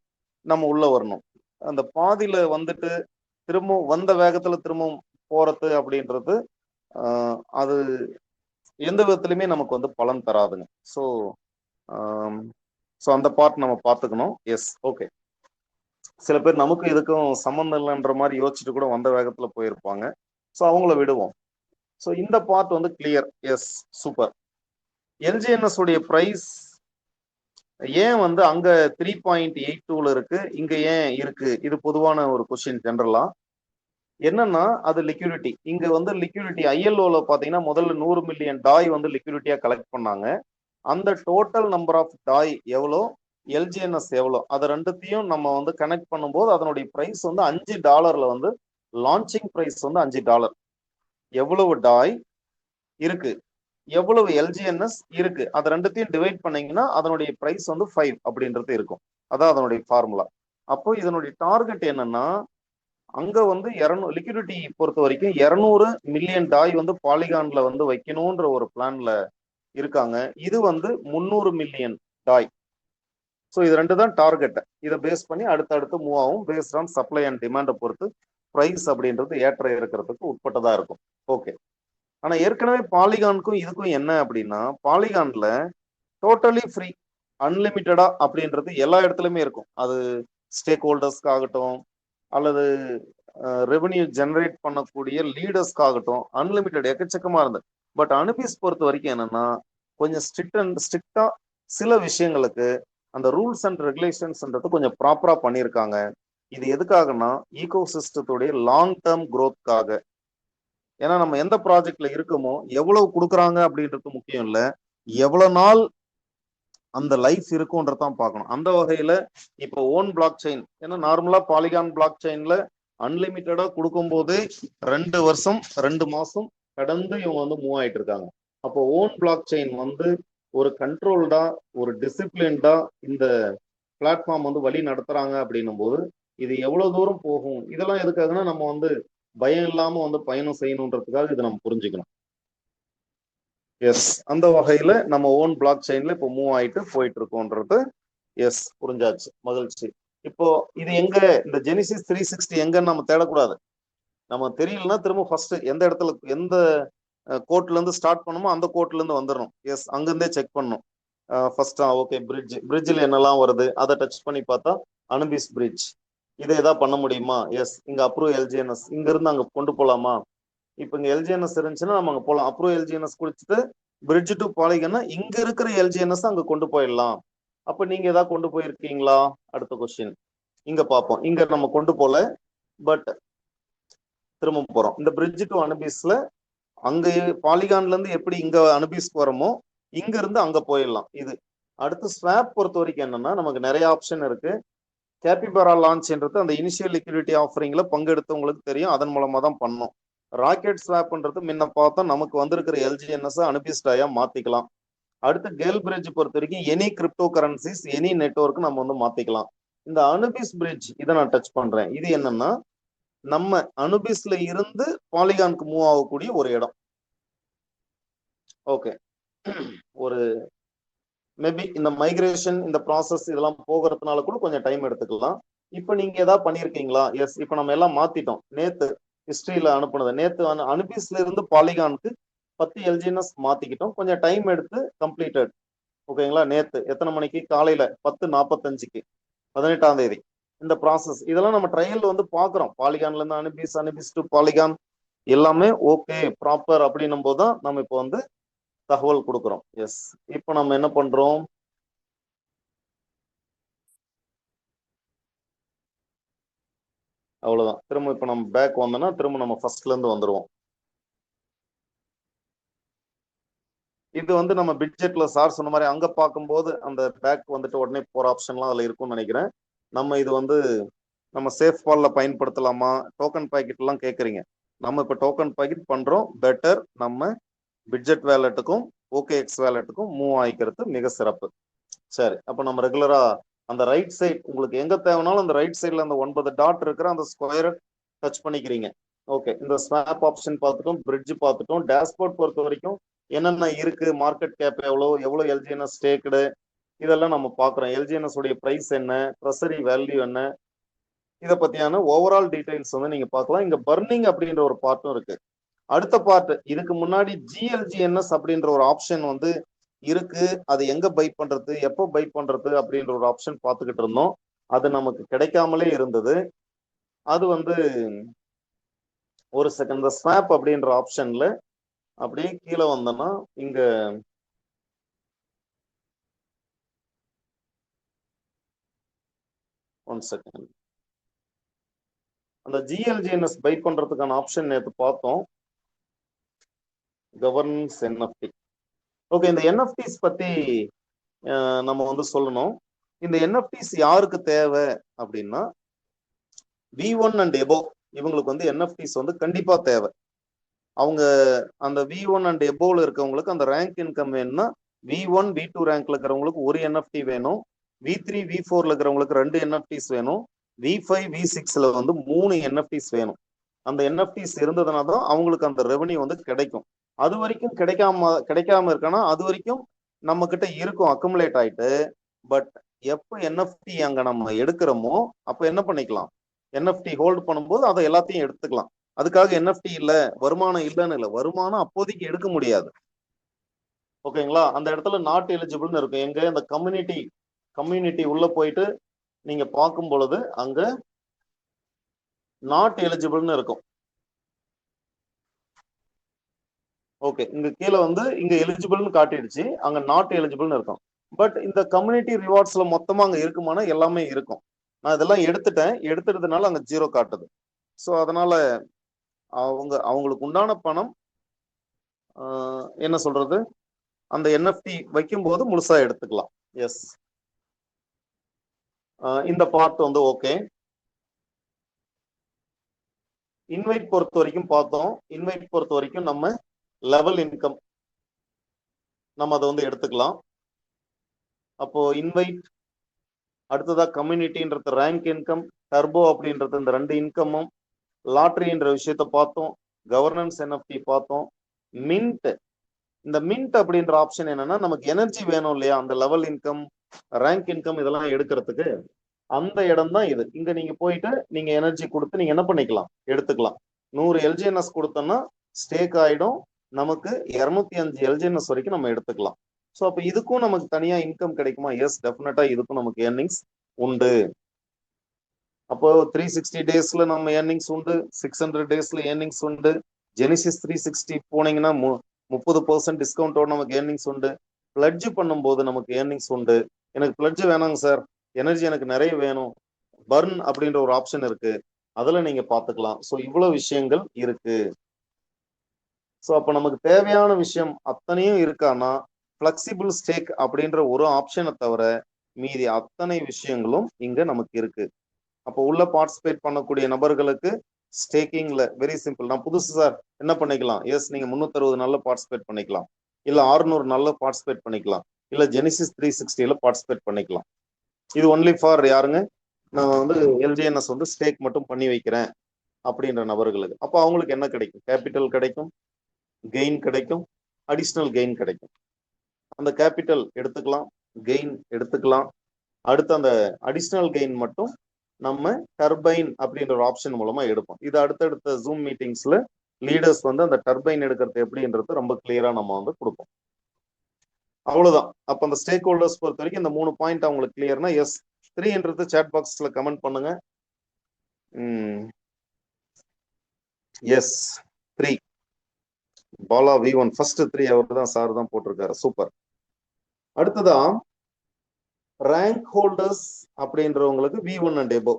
நம்ம உள்ள வரணும். அந்த பாதியில வந்துட்டு திரும்பவும் வந்த வேகத்துல திரும்பவும் போறது அப்படின்றது அது எந்த விதத்திலுமே நமக்கு வந்து பலன் தராதுங்க. ஸோ ஸோ அந்த பார்ட் நம்ம பார்த்துக்கணும். Yes, okay. சில பேர் நமக்கு இதுக்கும் சம்மந்தம் இல்லைன்ற மாதிரி யோசிச்சுட்டு கூட வந்த வேகத்துல போயிருப்பாங்க. ஸோ அவங்கள விடுவோம். ஸோ இந்த பார்ட் வந்து கிளியர். S, super. எல்ஜிஎன்எஸ் உடைய பிரைஸ் ஏன் வந்து அங்க 3.82ல இருக்கு, இங்க ஏன் இருக்கு? இது பொதுவான ஒரு கொஸ்டின் ஜெனரலா. என்னன்னா அது லிக்விடிட்டி. இங்க வந்து லிக்விடிட்டி ஐஎல்ஓல பாத்தீங்கன்னா முதல்ல 100 மில்லியன் டாய் வந்து லிக்விடிட்டியா கலெக்ட் பண்ணாங்க. அந்த டோட்டல் நம்பர் ஆஃப் டாய் எவ்வளோ, எல்ஜிஎன்எஸ் எவ்வளோ, அதை ரெண்டுத்தையும் நம்ம வந்து கனெக்ட் பண்ணும்போது அதனுடைய பிரைஸ் வந்து $5 வந்து லான்ச்சிங் பிரைஸ் வந்து $5. எவ்வளவு டாய் இருக்கு, எவ்வளவு எல்ஜிஎன்எஸ் இருக்கு, அதை ரெண்டுத்தையும் டிவைட் பண்ணீங்கன்னா அதனுடைய பிரைஸ் வந்து 5 அப்படின்றது இருக்கும். அதான் அதனுடைய ஃபார்முலா. அப்போ இதனுடைய டார்கெட் என்னன்னா அங்க வந்து 200 லிக்விடிட்டி பொறுத்த வரைக்கும் 200 மில்லியன் டாய் வந்து பாலிகான்ல வந்து வைக்கணும்ன்ற ஒரு பிளான்ல இருக்காங்க. இது வந்து 300 மில்லியன் டாய். ஸோ இது ரெண்டு தான் டார்கெட். இதை பேஸ் பண்ணி அடுத்தடுத்து மூவ் ஆகும். பேஸ்ட் ஆன் சப்ளை அண்ட் டிமாண்டை பொறுத்து ப்ரைஸ் அப்படின்றது ஏற்ற இருக்கிறதுக்கு உட்பட்டதா இருக்கும். ஓகே. ஆனா ஏற்கனவே பாலிகானுக்கும் இதுக்கும் என்ன அப்படின்னா பாலிகான்ல டோட்டலி ஃப்ரீ அன்லிமிட்டடா அப்படின்றது எல்லா இடத்துலயுமே இருக்கும். அது ஸ்டேக் ஹோல்டர்ஸ்க்கு ஆகட்டும் அல்லது ரெவன்யூ ஜெனரேட் பண்ணக்கூடிய லீடர்ஸ்க்காகட்டும் அன்லிமிட்டெட் எக்கச்சக்கமா இருந்தது. பட் அனுபீஸ் பொறுத்த வரைக்கும் என்னன்னா கொஞ்சம் ஸ்ட்ரிக்டா சில விஷயங்களுக்கு அந்த ரூல்ஸ் அண்ட் ரெகுலேஷன்ஸ்ன்றது கொஞ்சம் ப்ராப்பரா பண்ணியிருக்காங்க. இது எதுக்காகனா ஈகோ சிஸ்டத்துடைய லாங் டேர்ம் குரோத்காக. ஏன்னா நம்ம எந்த ப்ராஜெக்ட்ல இருக்கோமோ எவ்வளவு கொடுக்குறாங்க அப்படின்றது முக்கியம் இல்லை, எவ்வளவு நாள் அந்த லைஃப் இருக்கும்ன்றதான் பார்க்கணும். அந்த வகையில இப்போ ஓன் பிளாக் செயின், ஏன்னா நார்மலா பாலிகான் பிளாக் செயின்ல அன்லிமிட்டடா கொடுக்கும் போதே 2 வருஷம் 2 மாசம் கடந்து இவங்க வந்து மூவ் ஆயிட்டு இருக்காங்க. அப்போ ஓன் பிளாக் செயின் வந்து ஒரு கண்ட்ரோல்டா ஒரு டிசிப்ளின்டா இந்த பிளாட்ஃபார்ம் வந்து வழி நடத்துறாங்க அப்படின்னும் போது இது எவ்வளவு தூரம் போகும், இதெல்லாம் எதுக்காகனா நம்ம வந்து பயம் இல்லாம வந்து பயணம் செய்யணுன்றதுக்காக இதை நம்ம புரிஞ்சுக்கணும். எஸ், அந்த வகையில நம்ம ஓன் பிளாக் செயின்ல இப்போ மூவ் ஆயிட்டு போயிட்டு இருக்கோன்றது எஸ் புரிஞ்சாச்சு. மகிழ்ச்சி. இப்போ இது எங்க இந்த ஜெனிசிஸ் 360 எங்கன்னு நம்ம தேடக்கூடாது. நம்ம தெரியலன்னா திரும்ப ஃபர்ஸ்ட் எந்த இடத்துல எந்த கோர்ட்ல இருந்து ஸ்டார்ட் பண்ணுமோ அந்த கோர்ட்ல இருந்து வந்துடணும். எஸ், அங்கிருந்தே செக் பண்ணணும். ஃபர்ஸ்ட் ஓகே பிரிட்ஜில் என்னெல்லாம் வருது அதை டச் பண்ணி பார்த்தா அனுபிஸ் பிரிட்ஜ் இதை ஏதாவது பண்ண முடியுமா? எஸ், இங்க அப்ரூவ் எல்ஜிஎன்எஸ் இங்க இருந்து அங்க கொண்டு போலாமா? இப்போ இங்க எல்ஜிஎன்எஸ் இருந்துச்சுன்னா நம்ம அங்க போகலாம். அப்ரூவ் எல்ஜிஎன்எஸ் குடிச்சிட்டு பிரிட்ஜ் டு பாலிகன்னா இங்க இருக்கிற எல்ஜிஎன்எஸ் அங்க கொண்டு போயிடலாம். அப்ப நீங்க ஏதாவது கொண்டு போயிருக்கீங்களா? அடுத்த கொஸ்டின் இங்க பார்ப்போம். இங்க நம்ம கொண்டு போல, பட் திரும்ப போறோம். இந்த பிரிட்ஜ் டு அனுபீஸ்ல அங்க பாலிகான்ல இருந்து எப்படி இங்க அனுபீஸ்க்கு வரோமோ இங்க இருந்து அங்க போயிடலாம். இது அடுத்து ஸ்வாப் பொறுத்த வரைக்கும் என்னன்னா நமக்கு நிறைய ஆப்ஷன் இருக்கு. கேபிபரா லான்ச்ன்றது அந்த இனிஷியல் லிக்விடிட்டி ஆஃபரிங்ல பங்கெடுத்தவங்களுக்கு தெரியும், அதன் மூலமா தான் பண்ணோம். ராக்கெட் ஸ்வாப்ன்றது முன்ன பார்த்தா நமக்கு வந்திருக்கிற எல்ஜிஎன்எஸ் அனுபீஸ்டாயா மாத்திக்கலாம். அடுத்து கேல் பிரிட்ஜ் பொறுத்த வரைக்கும் any crypto currencies any network நம்ம வந்து மாத்திக்கலாம். இந்த அனுபிஸ் பிரிட்ஜ் இதை நான் டச் பண்றேன். இது என்னன்னா நம்ம அனுபிஸ்ல இருந்து பாலிகானுக்கு மூவ் ஆகக்கூடிய ஒரு இடம். ஓகே, ஒரு மேபி இந்த மைக்ரேஷன் இந்த ப்ராசஸ் இதெல்லாம் போகிறதுனால கூட கொஞ்சம் டைம் எடுத்துக்கலாம். இப்ப நீங்க ஏதாவது பண்ணிருக்கீங்களா? எஸ், இப்ப நம்ம எல்லாம் மாத்திட்டோம். நேத்து ஹிஸ்டரியில அனுப்புனது நேத்து அனுபிஸ்ல இருந்து பாலிகானுக்கு 10 எல்ஜிஎன்எஸ் மாத்திக்கிட்டோம். கொஞ்சம் டைம் எடுத்து கம்ப்ளீட்டட். ஓகேங்களா? நேத்து எத்தனை மணிக்கு? காலையில 10:45க்கு 18ஆம் தேதி இந்த ப்ராசஸ் இதெல்லாம் நம்ம ட்ரையல் வந்து பாக்குறோம். பாலிகான்ல இருந்து அனுபிஸ் டு பாலிகான் எல்லாமே ஓகே ப்ராப்பர் அப்படின்னும் போதுதான் நம்ம இப்போ வந்து தகவல் கொடுக்குறோம். எஸ், இப்போ நம்ம என்ன பண்றோம்? அவ்வளவுதான். திரும்ப இப்ப நம்ம பேக் வந்தோம்னா திரும்ப நம்ம ஃபர்ஸ்ட்ல இருந்து வந்துருவோம். இது வந்து நம்ம பிட்ஜெட்ல சார் சொன்ன மாதிரி அங்க பார்க்கும்போது அந்த பேக் வந்துட்டு உடனே போற ஆப்ஷன்லாம் அதுல இருக்கும்னு நினைக்கிறேன். நம்ம இது வந்து நம்ம சேஃப் பால்ல பயன்படுத்தலாமா, டோக்கன் பாக்கெட் எல்லாம் கேக்குறீங்க. நம்ம இப்ப டோக்கன் பாக்கெட் பண்றோம். பெட்டர் நம்ம பிட்ஜெட் வேலெட்டுக்கும் OKX வேலெட்டுக்கும் மூவ் ஆயிக்கிறது மிக சிறப்பு. சரி, அப்ப நம்ம ரெகுலரா அந்த ரைட் சைட் உங்களுக்கு எங்க தேவைனாலும் அந்த ரைட் சைட்ல அந்த 9 டாட் இருக்கிற அந்த ஸ்கொயரை டச் பண்ணிக்கிறீங்க. ஓகே, இந்த ஸ்வாப் ஆப்ஷன் பார்த்துட்டோம், பிரிட்ஜ் பார்த்துட்டோம். டேஷ்போர்ட் பொறுத்த வரைக்கும் என்னென்ன இருக்கு, மார்க்கெட் கேப் எவ்வளோ LGNS ஸ்டேக்டு, இதெல்லாம் நம்ம பார்க்குறோம். LGNS உடைய பிரைஸ் என்ன, ட்ரெஸரி வேல்யூ என்ன, இதை பத்தியான ஓவரால் டீடைல்ஸ் வந்து நீங்க பார்க்கலாம். இங்க பர்னிங் அப்படின்ற ஒரு பார்ட்டும் இருக்கு. அடுத்த பார்ட், இதுக்கு முன்னாடி GLGNS அப்படின்ற ஒரு ஆப்ஷன் வந்து இருக்கு. அது எங்க பை பண்றது, எப்போ பை பண்றது அப்படின்ற ஒரு ஆப்ஷன் பார்த்துக்கிட்டு இருந்தோம். அது நமக்கு கிடைக்காமலே இருந்தது. அது வந்து ஒரு செகண்ட், இந்த ஸ்வாப் அப்படின்ற ஆப்ஷன்ல அப்படியே கீழே வந்தோம்னா இங்க ஒன் செகண்ட், அந்த GLGNS பை பண்றதுக்கான ஆப்ஷன் நேற்று பார்த்தோம். Governance NFT. ஓகே, இந்த NFTs பத்தி நம்ம வந்து சொல்லணும். இந்த NFTs யாருக்கு தேவை அப்படின்னா V1 அண்ட் எபோ இவங்களுக்கு வந்து NFTs வந்து கண்டிப்பா தேவை. அவங்க அந்த V1 அண்ட் எபோல இருக்கவங்களுக்கு அந்த ரேங்க் இன்கம் வேணும்னா V1 V2 ரேங்க்ல இருக்கிறவங்களுக்கு ஒரு NFT வேணும், V3 V4ல இருக்கிறவங்களுக்கு 2 NFTs வேணும், V5 V6ல வந்து 3 NFTs வேணும். அந்த NFTs இருந்ததுனா தான் அவங்களுக்கு அந்த ரெவன்யூ வந்து கிடைக்கும். அது வரைக்கும் கிடைக்காம இருக்கானா அது வரைக்கும் நம்ம கிட்ட இருக்கும், அக்குமுலேட் ஆயிட்டு. பட் எப்ப NFT அங்க நம்ம எடுக்கிறோமோ அப்ப என்ன பண்ணிக்கலாம், NFT ஹோல்ட் பண்ணும்போது அதை எல்லாத்தையும் எடுத்துக்கலாம். அதுக்காக NFT இல்ல, வருமானம் இல்லைன்னு இல்லை, வருமானம் அப்போதைக்கு எடுக்க முடியாது. ஓகேங்களா, அந்த இடத்துல நாட் எலிஜிபிள்னு இருக்கும். எங்க இந்த கம்யூனிட்டி உள்ள போயிட்டு நீங்க பார்க்கும் பொழுது அங்க நாட் எலிஜிபிள்னு இருக்கும். ஓகே, இங்க கீழே வந்து இங்க எலிஜிபிள்னு காட்டிடுச்சு, அங்க நாட் எலிஜிபிள்னு இருக்கும். பட் இந்த கம்யூனிட்டி ரிவார்ட்ஸ்ல மொத்தமா அங்க இருக்குமானா எல்லாமே இருக்கும். நான் இதெல்லாம் எடுத்துட்டதுனால அங்க 0 காட்டுது. ஸோ அதனால அவங்களுக்கு உண்டான பணம் என்ன சொல்றது, அந்த NFT வைக்கும்போது முழுசா எடுத்துக்கலாம். எஸ், இந்த பார்ட் வந்து ஓகே. இன்வைட் பொறுத்த வரைக்கும் பார்த்தோம். இன்வைட் பொறுத்த வரைக்கும் நம்ம லெவல் இன்கம் நம்ம அதை வந்து எடுத்துக்கலாம். அப்போ இன்வைட், அடுத்ததா கம்யூனிட்டின்றது ரேங்க் இன்கம், டர்போ அப்படின்றது இந்த 2 இன்கமும், லாட்ரின்ற விஷயத்த பார்த்தோம், கவர்னன்ஸ் NFT பார்த்தோம், மின்ட். இந்த மின்ட் அப்படின்ற ஆப்ஷன் என்னன்னா நமக்கு எனர்ஜி வேணும் இல்லையா, அந்த லெவல் இன்கம் ரேங்க் இன்கம் இதெல்லாம் எடுக்கிறதுக்கு அந்த இடம் தான் இது. இங்க நீங்க போயிட்டு நீங்க எனர்ஜி கொடுத்து நீங்க என்ன பண்ணிக்கலாம், எடுத்துக்கலாம். 100 LGNS கொடுத்தோம்னா ஸ்டேக் ஆயிடும், நமக்கு 205 LGNS வரைக்கும் நம்ம எடுத்துக்கலாம். ஸோ அப்போ இதுக்கும் நமக்கு தனியா இன்கம் கிடைக்குமா? எஸ், டெஃபினட்டா இதுக்கும் நமக்கு ஏர்னிங்ஸ் உண்டு. அப்போ 360 டேஸ்ல நம்ம ஏர்னிங்ஸ் உண்டு, 600 டேஸ்ல ஏர்னிங்ஸ் உண்டு. ஜெனிசிஸ் 360 போனீங்கன்னா 30% டிஸ்கவுண்டோட நமக்கு ஏர்னிங்ஸ் உண்டு. பிளட்ஜ் பண்ணும்போது நமக்கு ஏர்னிங்ஸ் உண்டு. எனக்கு பிளட்ஜ் வேணாங்க சார், எனர்ஜி எனக்கு நிறைய வேணும், பர்ன் அப்படின்ற ஒரு ஆப்ஷன் இருக்கு, அதுல நீங்க பாத்துக்கலாம். ஸோ இவ்வளவு விஷயங்கள் இருக்கு. ஸோ அப்போ நமக்கு தேவையான விஷயம் அத்தனையும் இருக்கானா, ஃபிளெக்சிபிள் ஸ்டேக் அப்படின்ற ஒரு ஆப்ஷனை தவிர மீதி அத்தனை விஷயங்களும் இங்க நமக்கு இருக்கு. அப்போ உள்ள பார்ட்டிசிபேட் பண்ணக்கூடிய நபர்களுக்கு ஸ்டேக்கிங்ல வெரி சிம்பிள். நான் புதுசு சார் என்ன பண்ணிக்கலாம், எஸ் நீங்க 360 நாள்ல பார்ட்டிசிபேட் பண்ணிக்கலாம், இல்ல 600 நாள்ல பார்ட்டிசிபேட் பண்ணிக்கலாம், இல்ல ஜெனிசிஸ் 360ல பார்ட்டிசிபேட் பண்ணிக்கலாம். இது ஒன்லி ஃபார் யாருங்க, நான் வந்து LGNS வந்து ஸ்டேக் மட்டும் பண்ணி வைக்கிறேன் அப்படின்ற நபர்களுக்கு. அப்போ அவங்களுக்கு என்ன கிடைக்கும், கேபிட்டல் கிடைக்கும், கெயின் கிடைக்கும், அடிஷ்னல் கெயின் கிடைக்கும். அந்த கேபிட்டல் எடுத்துக்கலாம், கெயின் எடுத்துக்கலாம். அடுத்து அந்த அடிஷ்னல் கெயின் மட்டும் நம்ம டர்பைன் அப்படின்ற ஒரு ஆப்ஷன் மூலமா எடுப்போம். இது அடுத்தடுத்த ஜூம் மீட்டிங்ஸ்ல லீடர்ஸ் வந்து அந்த டர்பைன் எடுக்கிறது எப்படின்றது ரொம்ப கிளியரா நம்ம வந்து கொடுப்போம். அவ்வளவுதான். அப்ப அந்த ஸ்டேக் ஹோல்டர்ஸ் பொறுத்த வரைக்கும் இந்த 3 பாயிண்ட் அவங்களுக்கு கிளியர்னா எஸ். 3ன்றது சாட் பாக்ஸ்ல கமெண்ட் பண்ணுங்க. எஸ் 3 பாலா V1 ஃபர்ஸ்ட் 3 அவர் தான், சார் தான் போட்டிருக்காரு. சூப்பர். அடுத்ததா ரேங்க் ஹோல்டர்ஸ் அப்படின்றவங்களுக்கு V1 அண்ட் எபோ.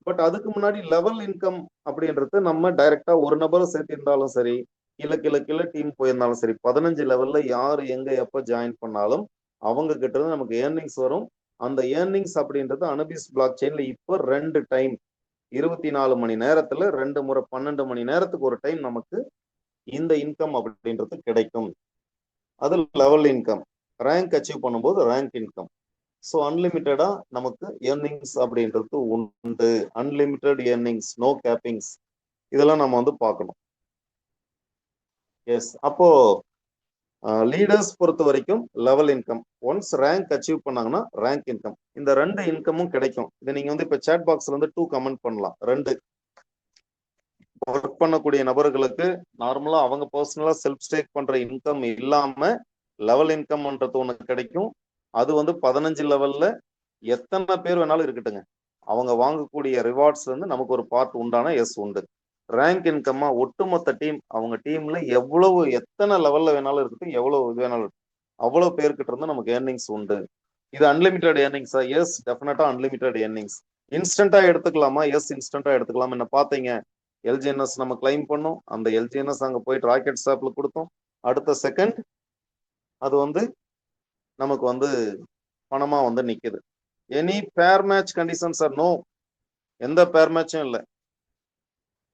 பட் அதுக்கு முன்னாடி லெவல் இன்கம் அப்படின்றது நம்ம டைரக்டா ஒரு நபரை சேர்த்திருந்தாலும் சரி, கீழே கீழே கீழே டீம் போயிருந்தாலும் சரி 15 லெவல்ல யாரு எங்க எப்ப ஜாயின் பண்ணாலும் அவங்க கிட்ட இருந்து நமக்கு ஏர்னிங்ஸ் வரும். அந்த ஏர்னிங்ஸ் அப்படின்றது அனுபிஸ் பிளாக் செயின்ல இப்போ 2 டைம் 24 மணி நேரத்துல 2 முறை 12 மணி நேரத்துக்கு ஒரு டைம் நமக்கு இந்த இன்கம் அப்படின்றது கிடைக்கும். அது லெவல் இன்கம். ரேங்க் அச்சீவ் பண்ணும்போது ரேங்க் இன்கம். ஸோ அன்லிமிட்டடா நமக்கு ஏர்னிங்ஸ் அப்படின்றது உண்டு. அன்லிமிட்டெட் ஏர்னிங்ஸ், நோ கேப்பிங்ஸ், இதெல்லாம் நம்ம வந்து பார்க்கணும். எஸ், அப்போ லீடர்ஸ் பொறுத்த வரைக்கும் level income, once rank achieve பண்ணாங்கன்னா ரேங்க் இன்கம், இந்த 2 இன்கமும் கிடைக்கும். இதை நீங்க வந்து இப்ப சேட் பாக்ஸ்ல வந்து 2 கமெண்ட் பண்ணலாம். 2 ஒர்க் பண்ணக்கூடிய நபர்களுக்கு நார்மலா அவங்க பர்சனலா செல்ஃப் ஸ்டேக் பண்ற இன்கம் இல்லாம லெவல் இன்கம்ன்றது ஒண்ணு கிடைக்கும். அது வந்து 15 லெவல்ல எத்தனை பேர் வேணாலும் இருக்கட்டுங்க, அவங்க வாங்கக்கூடிய ரிவார்ட்ஸ் வந்து நமக்கு ஒரு பார்ட் உண்டான எஸ் உண்டு. ரேங்க் இன்கம்மா ஒட்டுமொத்த டீம், அவங்க டீம்ல எவ்வளவு எத்தனை லெவல்ல வேணாலும் இருக்கட்டும், எவ்வளவு இது வேணாலும் அவ்வளவு பேர்கிட்ட இருந்து நமக்கு ஏர்னிங்ஸ் உண்டு. இது அன்லிமிட்டெட் ஏர்னிங்ஸா? எஸ், டெஃபினட்டா அன்லிமிட்டெட் ஏர்னிங்ஸ். இன்ஸ்டன்டா எடுத்துக்கலாமா? எஸ், இன்ஸ்டன்டா எடுத்துக்கலாம். என்ன பாத்தீங்க, எல்ஜிஎன்எஸ் நம்ம கிளைம் பண்ணோம், அந்த எல்ஜிஎன்எஸ் அங்க போயிட்டு ராக்கெட் ஸ்டாப்ல கொடுத்தோம், அடுத்த செகண்ட் அது வந்து நமக்கு வந்து பணமா வந்து நிக்குது. எனி பேர் மேட்ச் கண்டிஷன் சார்? நோ, எந்த பேர் மேட்சும் இல்லை,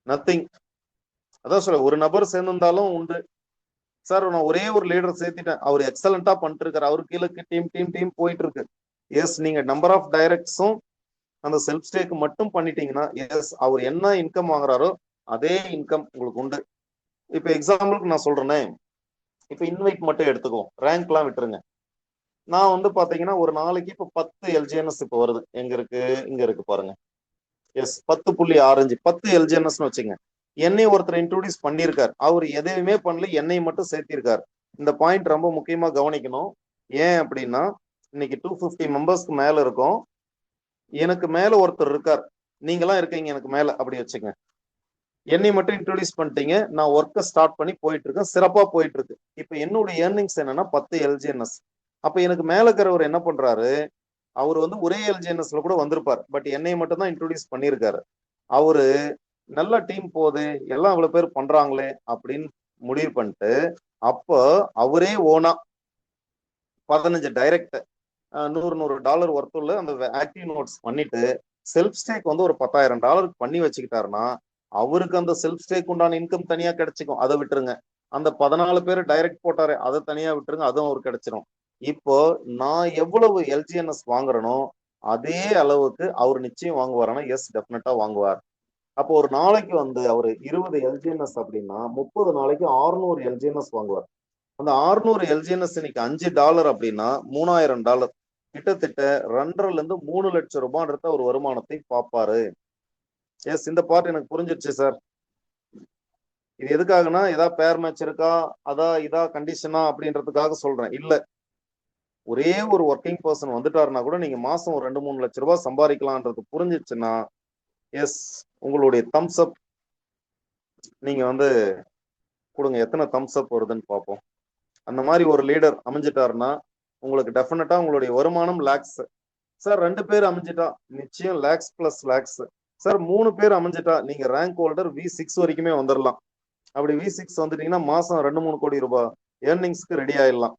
நத்திங். அதான் சொல்ல, ஒரு நபர் சேர்ந்திருந்தாலும் உண்டு சார். நான் ஒரே ஒரு லீடர் சேர்த்திட்டேன், அவர் எக்ஸலண்டா பண்ணிட்டு இருக்காரு, அவரு கீழே டீம் டீம் டீம் போயிட்டு இருக்கு. எஸ், நீங்க நம்பர் ஆஃப் டைரக்ட்ஸும் அந்த செல்ஃப் ஸ்டேக் மட்டும் பண்ணிட்டீங்கன்னா எஸ், அவர் என்ன இன்கம் வாங்குறாரோ அதே இன்கம் உங்களுக்கு உண்டு. இப்ப எக்ஸாம்பிளுக்கு நான் சொல்றேனே, இப்ப இன்வைட் மட்டும் எடுத்துக்குவோம், ரேங்க்லாம் விட்டுருங்க. நான் வந்து பாத்தீங்கன்னா ஒரு நாளைக்கு இப்ப 10 எல்ஜிஎன்எஸ் இப்ப வருது. எங்க இருக்கு? இங்க இருக்கு பாருங்க. எஸ், 10.65 10 எல்ஜிஎன்எஸ்னு வச்சுங்க. என்னை ஒருத்தர் இன்ட்ரோடியூஸ் பண்ணியிருக்காரு, அவர் எதையுமே பண்ணல, என்னை மட்டும் சேர்த்திருக்காரு. இந்த பாயிண்ட் ரொம்ப முக்கியமா கவனிக்கணும். ஏன் அப்படின்னா, இன்னைக்கு 250 மெம்பர்ஸ்க்கு மேல இருக்கும். எனக்கு மேல ஒருத்தர் இருக்கார், நீங்களாம் இருக்கீங்க எனக்கு மேல, அப்படி வச்சுங்க. என்னை மட்டும் இன்ட்ரோடியூஸ் பண்ணிட்டீங்க, நான் ஒர்க்கை ஸ்டார்ட் பண்ணி போயிட்டு இருக்கேன், சிறப்பா போயிட்டு இருக்கு. இப்ப என்னுடைய ஏர்னிங்ஸ் என்னன்னா 10 எல்ஜிஎன்எஸ். அப்ப எனக்கு மேல இருக்கிறவர் என்ன பண்றாரு, அவர் வந்து ஒரே எல்ஜிஎன்எஸ்ல கூட வந்திருப்பார், பட் என்னை மட்டும் தான் இன்ட்ரோடியூஸ் பண்ணியிருக்காரு. அவரு நல்ல டீம் போகுது, எல்லாம் இவ்வளவு பேர் பண்றாங்களே அப்படின்னு முடிவு பண்ணிட்டு, அப்போ அவரே ஓனா 15 டைரக்ட் $100 ஒர்த்துள்ள அந்த ஆக்டிவ் நோட்ஸ் பண்ணிட்டு செல்ஃப் ஸ்டேக் வந்து ஒரு $10,000 பண்ணி வச்சுக்கிட்டாருன்னா அவருக்கு அந்த செல்ஃப் ஸ்டேக் உண்டான இன்கம் தனியா கிடைச்சிக்கும். அதை விட்டுருங்க. அந்த 14 பேர் டைரக்ட் போட்டாரு, அதை தனியா விட்டுருங்க, அதுவும் அவருக்கு கிடைச்சிடும். இப்போ நான் எவ்வளவு எல்ஜிஎன்எஸ் வாங்குறனோ அதே அளவுக்கு அவர் நிச்சயம் வாங்குவாரானா? எஸ், டெஃபினட்டா வாங்குவார். அப்போ ஒரு நாளைக்கு வந்து அவர் 20 எல்ஜிஎன்எஸ் அப்படின்னா 30 நாளைக்கு 600 எல்ஜிஎன்எஸ் வாங்குவார். அந்த 600 எல்ஜிஎன்எஸ் இன்னைக்கு $5 அப்படின்னா $3000, கிட்டத்தட்ட 2.5 to 3 லட்சம் ரூபாய்ன்ற ஒரு வருமானத்தை பார்ப்பாரு. எஸ், இந்த பார்ட் எனக்கு புரிஞ்சிருச்சு சார். இது எதுக்காகனா, ஏதா பேர் மேட்ச் இருக்கா, இதா கண்டிஷனா அப்படின்றதுக்காக சொல்றேன். இல்ல, ஒரே ஒரு ஒர்க்கிங் பர்சன் வந்துட்டாருன்னா கூட நீங்க மாசம் ஒரு 2-3 லட்சம் ரூபாய் சம்பாதிக்கலாம்ன்றது புரிஞ்சிச்சுன்னா எஸ், உங்களுடைய தம்ஸ் அப் நீங்க வந்து கொடுங்க. எத்தனை தம்ஸ் அப் வருதுன்னு பார்ப்போம். அந்த மாதிரி ஒரு லீடர் அமைஞ்சிட்டாருன்னா உங்களுக்கு டெஃபினட்டா உங்களுடைய வருமானம் லேக்ஸ். சார் 2 பேர் அமைஞ்சிட்டா நிச்சயம் லேக்ஸ் பிளஸ் லேக்ஸ். சார் 3 பேர் அமைஞ்சிட்டா நீங்க ரேங்க் ஹோல்டர் V6 வரைக்குமே வந்துடலாம். அப்படி V6 வந்துட்டீங்கன்னா மாசம் 2-3 கோடி ரூபாய் ஏர்னிங்ஸ்க்கு ரெடி ஆயிடலாம்.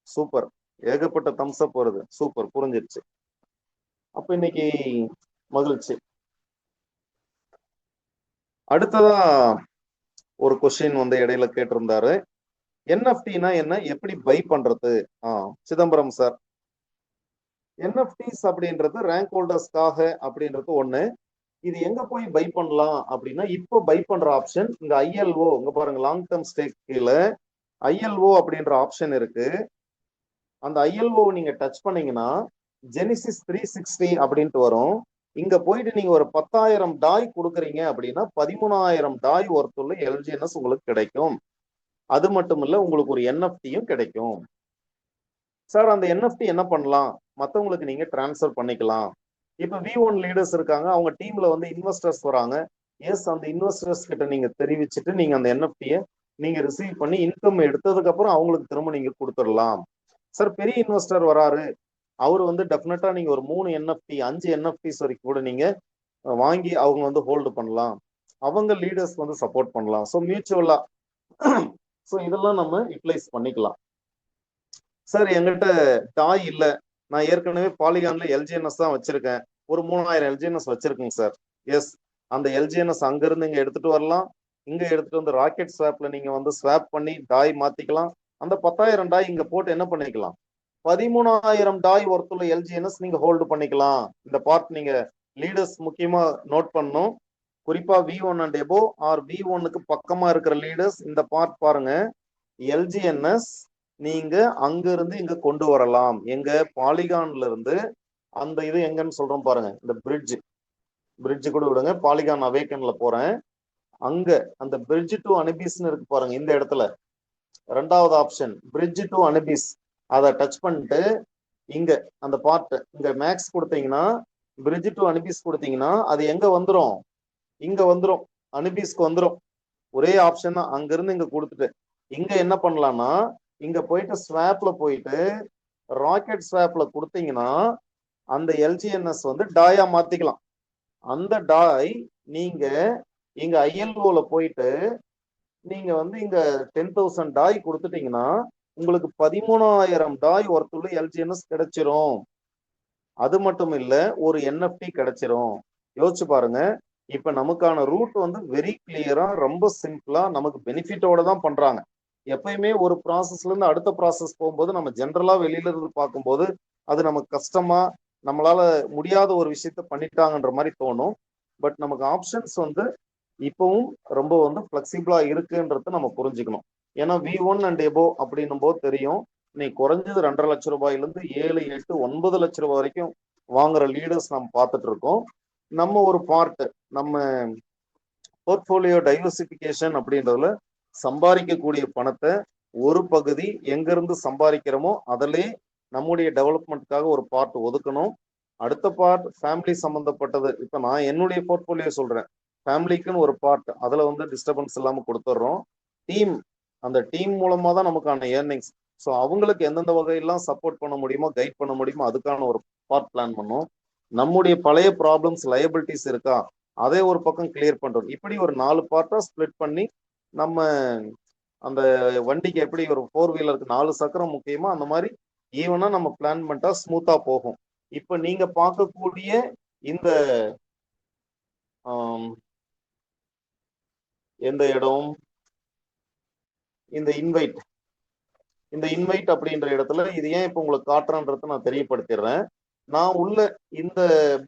சூப்பர், ஏகப்பட்ட தம்ஸ் அப் வருது. சூப்பர், புரிஞ்சிருச்சு. அப்ப இன்னைக்கு மகிழ்ச்சி. அடுத்ததா ஒரு கொஸ்டின் வந்து இடையில கேட்டிருந்தாரு, என்எஃப்டினா என்ன, எப்படி பை பண்றது? சிதம்பரம் சார், என்எஃப்டிஸ் அப்படின்றது ரேங்க் ஹோல்டர்ஸ்க்காக அப்படின்றது ஒண்ணு. இது எங்க போய் பை பண்ணலாம் அப்படின்னா, இப்போ பை பண்ற ஆப்ஷன் இங்க ஐஎல்ஓ, இங்க பாருங்க, லாங் டேர்ம் ஸ்டேக் கீழே ஐஎல்ஓ அப்படின்ற ஆப்ஷன் இருக்கு. அந்த ஐஎல்ஓ நீங்க டச் பண்ணீங்கன்னா ஜெனிசிஸ் 360 அப்படின்ட்டு வரும். இங்க போயிட்டு நீங்க ஒரு 10,000 டாய் கொடுக்குறீங்க அப்படின்னா 13,000 டாய் ஒர்த்துள்ள எல்ஜிஎன்எஸ் உங்களுக்கு கிடைக்கும். அது மட்டும் இல்ல, உங்களுக்கு ஒரு என்எஃப்டியும் கிடைக்கும். சார் அந்த என்எஃப்டி என்ன பண்ணலாம்? மற்றவங்களுக்கு நீங்க டிரான்ஸ்ஃபர் பண்ணிக்கலாம். இப்ப V1 லீடர்ஸ் இருக்காங்க, அவங்க டீம்ல வந்து இன்வெஸ்டர்ஸ் வராங்க. எஸ், அந்த இன்வெஸ்டர்ஸ் கிட்ட நீங்க தெரிவிச்சுட்டு நீங்க அந்த என்எஃப்டியை நீங்க ரிசீவ் பண்ணி இன்கம் எடுத்ததுக்கு அப்புறம் அவங்களுக்கு திரும்ப நீங்க கொடுத்துடலாம். சார் பெரிய இன்வெஸ்டர் வராரு, அவர் வந்து டெஃபினட்டா நீங்க ஒரு 3 என்எஃப்டி 5 என்எஃப்டிஸ் வரைக்கும் கூட நீங்க வாங்கி அவங்க வந்து ஹோல்டு பண்ணலாம். அவங்க லீடர்ஸ் வந்து சப்போர்ட் பண்ணலாம். ஸோ மியூச்சுவலா ஸோ இதெல்லாம் நம்ம யூட்டிலைஸ் பண்ணிக்கலாம். சார் என்கிட்ட டாய் இல்லை, நான் ஏற்கனவே பாலிகான்ல எல்ஜிஎன்எஸ் தான் வச்சிருக்கேன், ஒரு 3000 எல்ஜிஎன்எஸ் வச்சிருக்கேங்க சார். எஸ், அந்த எல்ஜிஎன்எஸ் அங்கிருந்து இங்க எடுத்துட்டு வரலாம். இங்க எடுத்துட்டு வந்து ராக்கெட் ஸ்வாப்ல நீங்க வந்து ஸ்வாப் பண்ணி டாய் மாத்திக்கலாம். அந்த 10,000 டாய் இங்க போட்டு என்ன பண்ணிக்கலாம், 13,000 டாய் ஒர்த்துள்ள எல்ஜிஎன்எஸ் நீங்க ஹோல்டு பண்ணிக்கலாம். இந்த பார்ட் நீங்க லீடர்ஸ் முக்கியமா நோட் பண்ணணும். குறிப்பா V1 அண்ட் எபோ ஆர் V1க்கு பக்கமா இருக்கிற லீடர்ஸ் இந்த பார்ட் பாருங்க. எல்ஜிஎன்எஸ் நீங்க அங்க இருந்து இங்க கொண்டு வரலாம். எங்க பாலிகான்ல இருந்து அந்த இது எங்கன்னு சொல்றோம் பாருங்க, இந்த பிரிட்ஜ் கூட விடுங்க, பாலிகான் அவேக்கன்ல போறேன். அங்க அந்த பிரிட்ஜ் டு அனிபிஸ்ன்னு இருக்கு பாருங்க, இந்த இடத்துல ரெண்டாவது ஆப்ஷன் பிரிட்ஜ் டு அனிபிஸ், அதை டச் பண்ணிட்டு இங்க அந்த பார்ட் இங்க மேக்ஸ் கொடுத்தீங்கன்னா, பிரிட்ஜ் டு அனிபிஸ் கொடுத்தீங்கன்னா அது எங்க வந்துரும், இங்க வந்துரும், அனிபிஸ்க்கு வந்துரும். ஒரே ஆப்ஷன் தான், அங்க இருந்து இங்க கொடுத்துட்டு இங்க என்ன பண்ணலாம்னா, இங்க போயிட்டு ஸ்வாப்ல போயிட்டு ராக்கெட் ஸ்வாப்ல கொடுத்தீங்கன்னா அந்த எல்ஜிஎன்எஸ் வந்து டாயா மாத்திக்கலாம். அந்த டாய் நீங்க இங்க ஐஎல்ஓல போயிட்டு நீங்க வந்து இங்க 10,000 டாய் கொடுத்துட்டீங்கன்னா உங்களுக்கு 13,000 டாய் ஒர்த்துள்ள எல்ஜிஎன்எஸ் கிடைச்சிரும். அது மட்டும் இல்ல, ஒரு என்எஃப்டி கிடைச்சிரும். யோசிச்சு பாருங்க. இப்ப நமக்கான ரூட் வந்து வெரி கிளியரா, ரொம்ப சிம்பிளா, நமக்கு பெனிஃபிட்டோட தான் பண்றாங்க. எப்பயுமே ஒரு ப்ராசஸ்ல இருந்து அடுத்த ப்ராசஸ் போகும்போது நம்ம ஜென்ரலா வெளியில இருந்து பார்க்கும்போது அது நமக்கு கஷ்டமா, நம்மளால முடியாத ஒரு விஷயத்த பண்ணிட்டாங்கன்ற மாதிரி தோணும். பட் நமக்கு ஆப்ஷன்ஸ் வந்து இப்பவும் ரொம்ப வந்து ஃபிளெக்சிபிளா இருக்குன்றத நம்ம புரிஞ்சுக்கணும். ஏன்னா V1 அண்ட் எபோ அப்படின்னும் போது தெரியும், நீ குறைஞ்சது 2.5 லட்சம் ரூபாயிலிருந்து 7, 8, 9 லட்சம் ரூபாய் வரைக்கும் வாங்குற லீடர்ஸ் நம்ம பார்த்துட்டு இருக்கோம். நம்ம ஒரு பார்ட் நம்ம போர்ட்போலியோ டைவர்சிபிகேஷன் அப்படின்றதுல சம்பாதிக்கக்கூடிய பணத்தை ஒரு பகுதி எங்க இருந்து சம்பாதிக்கிறோமோ அதிலே நம்முடைய டெவலப்மெண்ட்காக ஒரு பார்ட் ஒதுக்கணும். அடுத்த பார்ட் ஃபேமிலி சம்பந்தப்பட்டது. இப்ப நான் என்னுடைய போர்ட்போலியோ சொல்றேன், ஃபேமிலிக்குன்னு ஒரு பார்ட், அதுல வந்து டிஸ்டர்பன்ஸ் இல்லாம கொடுத்துட்றோம். டீம், அந்த டீம் மூலமா தான் நமக்கான ஏர்னிங்ஸ். ஸோ அவங்களுக்கு எந்தெந்த வகையெல்லாம் சப்போர்ட் பண்ண முடியுமோ, கைட் பண்ண முடியுமோ அதுக்கான ஒரு பார்ட் பிளான் பண்ணோம். நம்முடைய பழைய ப்ராப்ளம்ஸ், லயபிலிட்டிஸ் இருக்கா, அதே ஒரு பக்கம் கிளியர் பண்றோம். இப்படி ஒரு 4 பார்ட்டா ஸ்பிளிட் பண்ணி நம்ம அந்த வண்டிக்கு எப்படி ஒரு 4 வீலருக்கு 4 சக்கரம் முக்கியமா அந்த மாதிரி ஈவனா நம்ம பிளான் பண்ணிட்டா ஸ்மூத்தா போகும். இப்ப நீங்க பார்க்கக்கூடிய இந்த எந்த இடம், இந்த இன்வைட் அப்படின்ற இடத்துல இது ஏன் இப்ப உங்களுக்கு காட்டுறேன்றத நான் தெரியப்படுத்திடுறேன். நான் உள்ள இந்த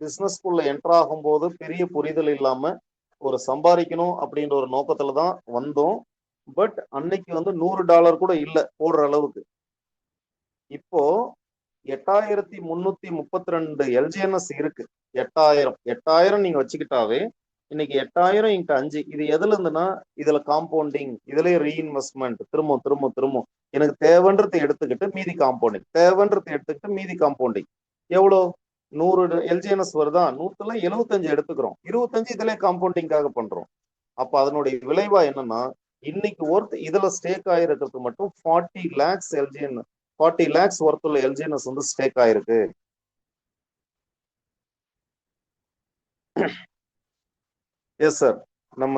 பிசினஸ்க்குள்ள என்டர் ஆகும் போது பெரிய புரிதல் இல்லாம ஒரு சம்பாதிக்கணும் அப்படின்ற ஒரு நோக்கத்துல தான் வந்தோம். பட் அன்னைக்கு வந்து $100 கூட இல்லை போடுற அளவுக்கு. இப்போ 8,332 எல்ஜிஎன்எஸ் இருக்கு. 8,000 நீங்க வச்சுக்கிட்டாவே இன்னைக்கு 8,000 × 5 இது எதுல இருந்துன்னா, இதுல காம்பவுண்டிங், இதுலயே ரீஇன்வெஸ்ட்மெண்ட், திரும்ப எனக்கு தேவைன்றதை எடுத்துக்கிட்டு மீதி காம்பவுண்டிங், தேவைன்றதை எடுத்துக்கிட்டு மீதி காம்பவுண்டிங். எவ்வளோ, 100 எல்ஜிஎன்எஸ் வருதா, 100ல 75 எடுத்துக்கிறோம், 25 இதுல காம்பவுண்டிங்காக பண்றோம். அப்ப அதனுடைய விளைவா என்னன்னா, இன்னைக்கு ஒர்த் இதுல ஸ்டேக் ஆயிருக்கிறது மட்டும் 40 lakhs எல்ஜிஎன், 40 lakhs ஒர்த்துள்ள எல்ஜிஎன்எஸ் வந்து ஸ்டேக் ஆயிருக்கு. எஸ் சார், நம்ம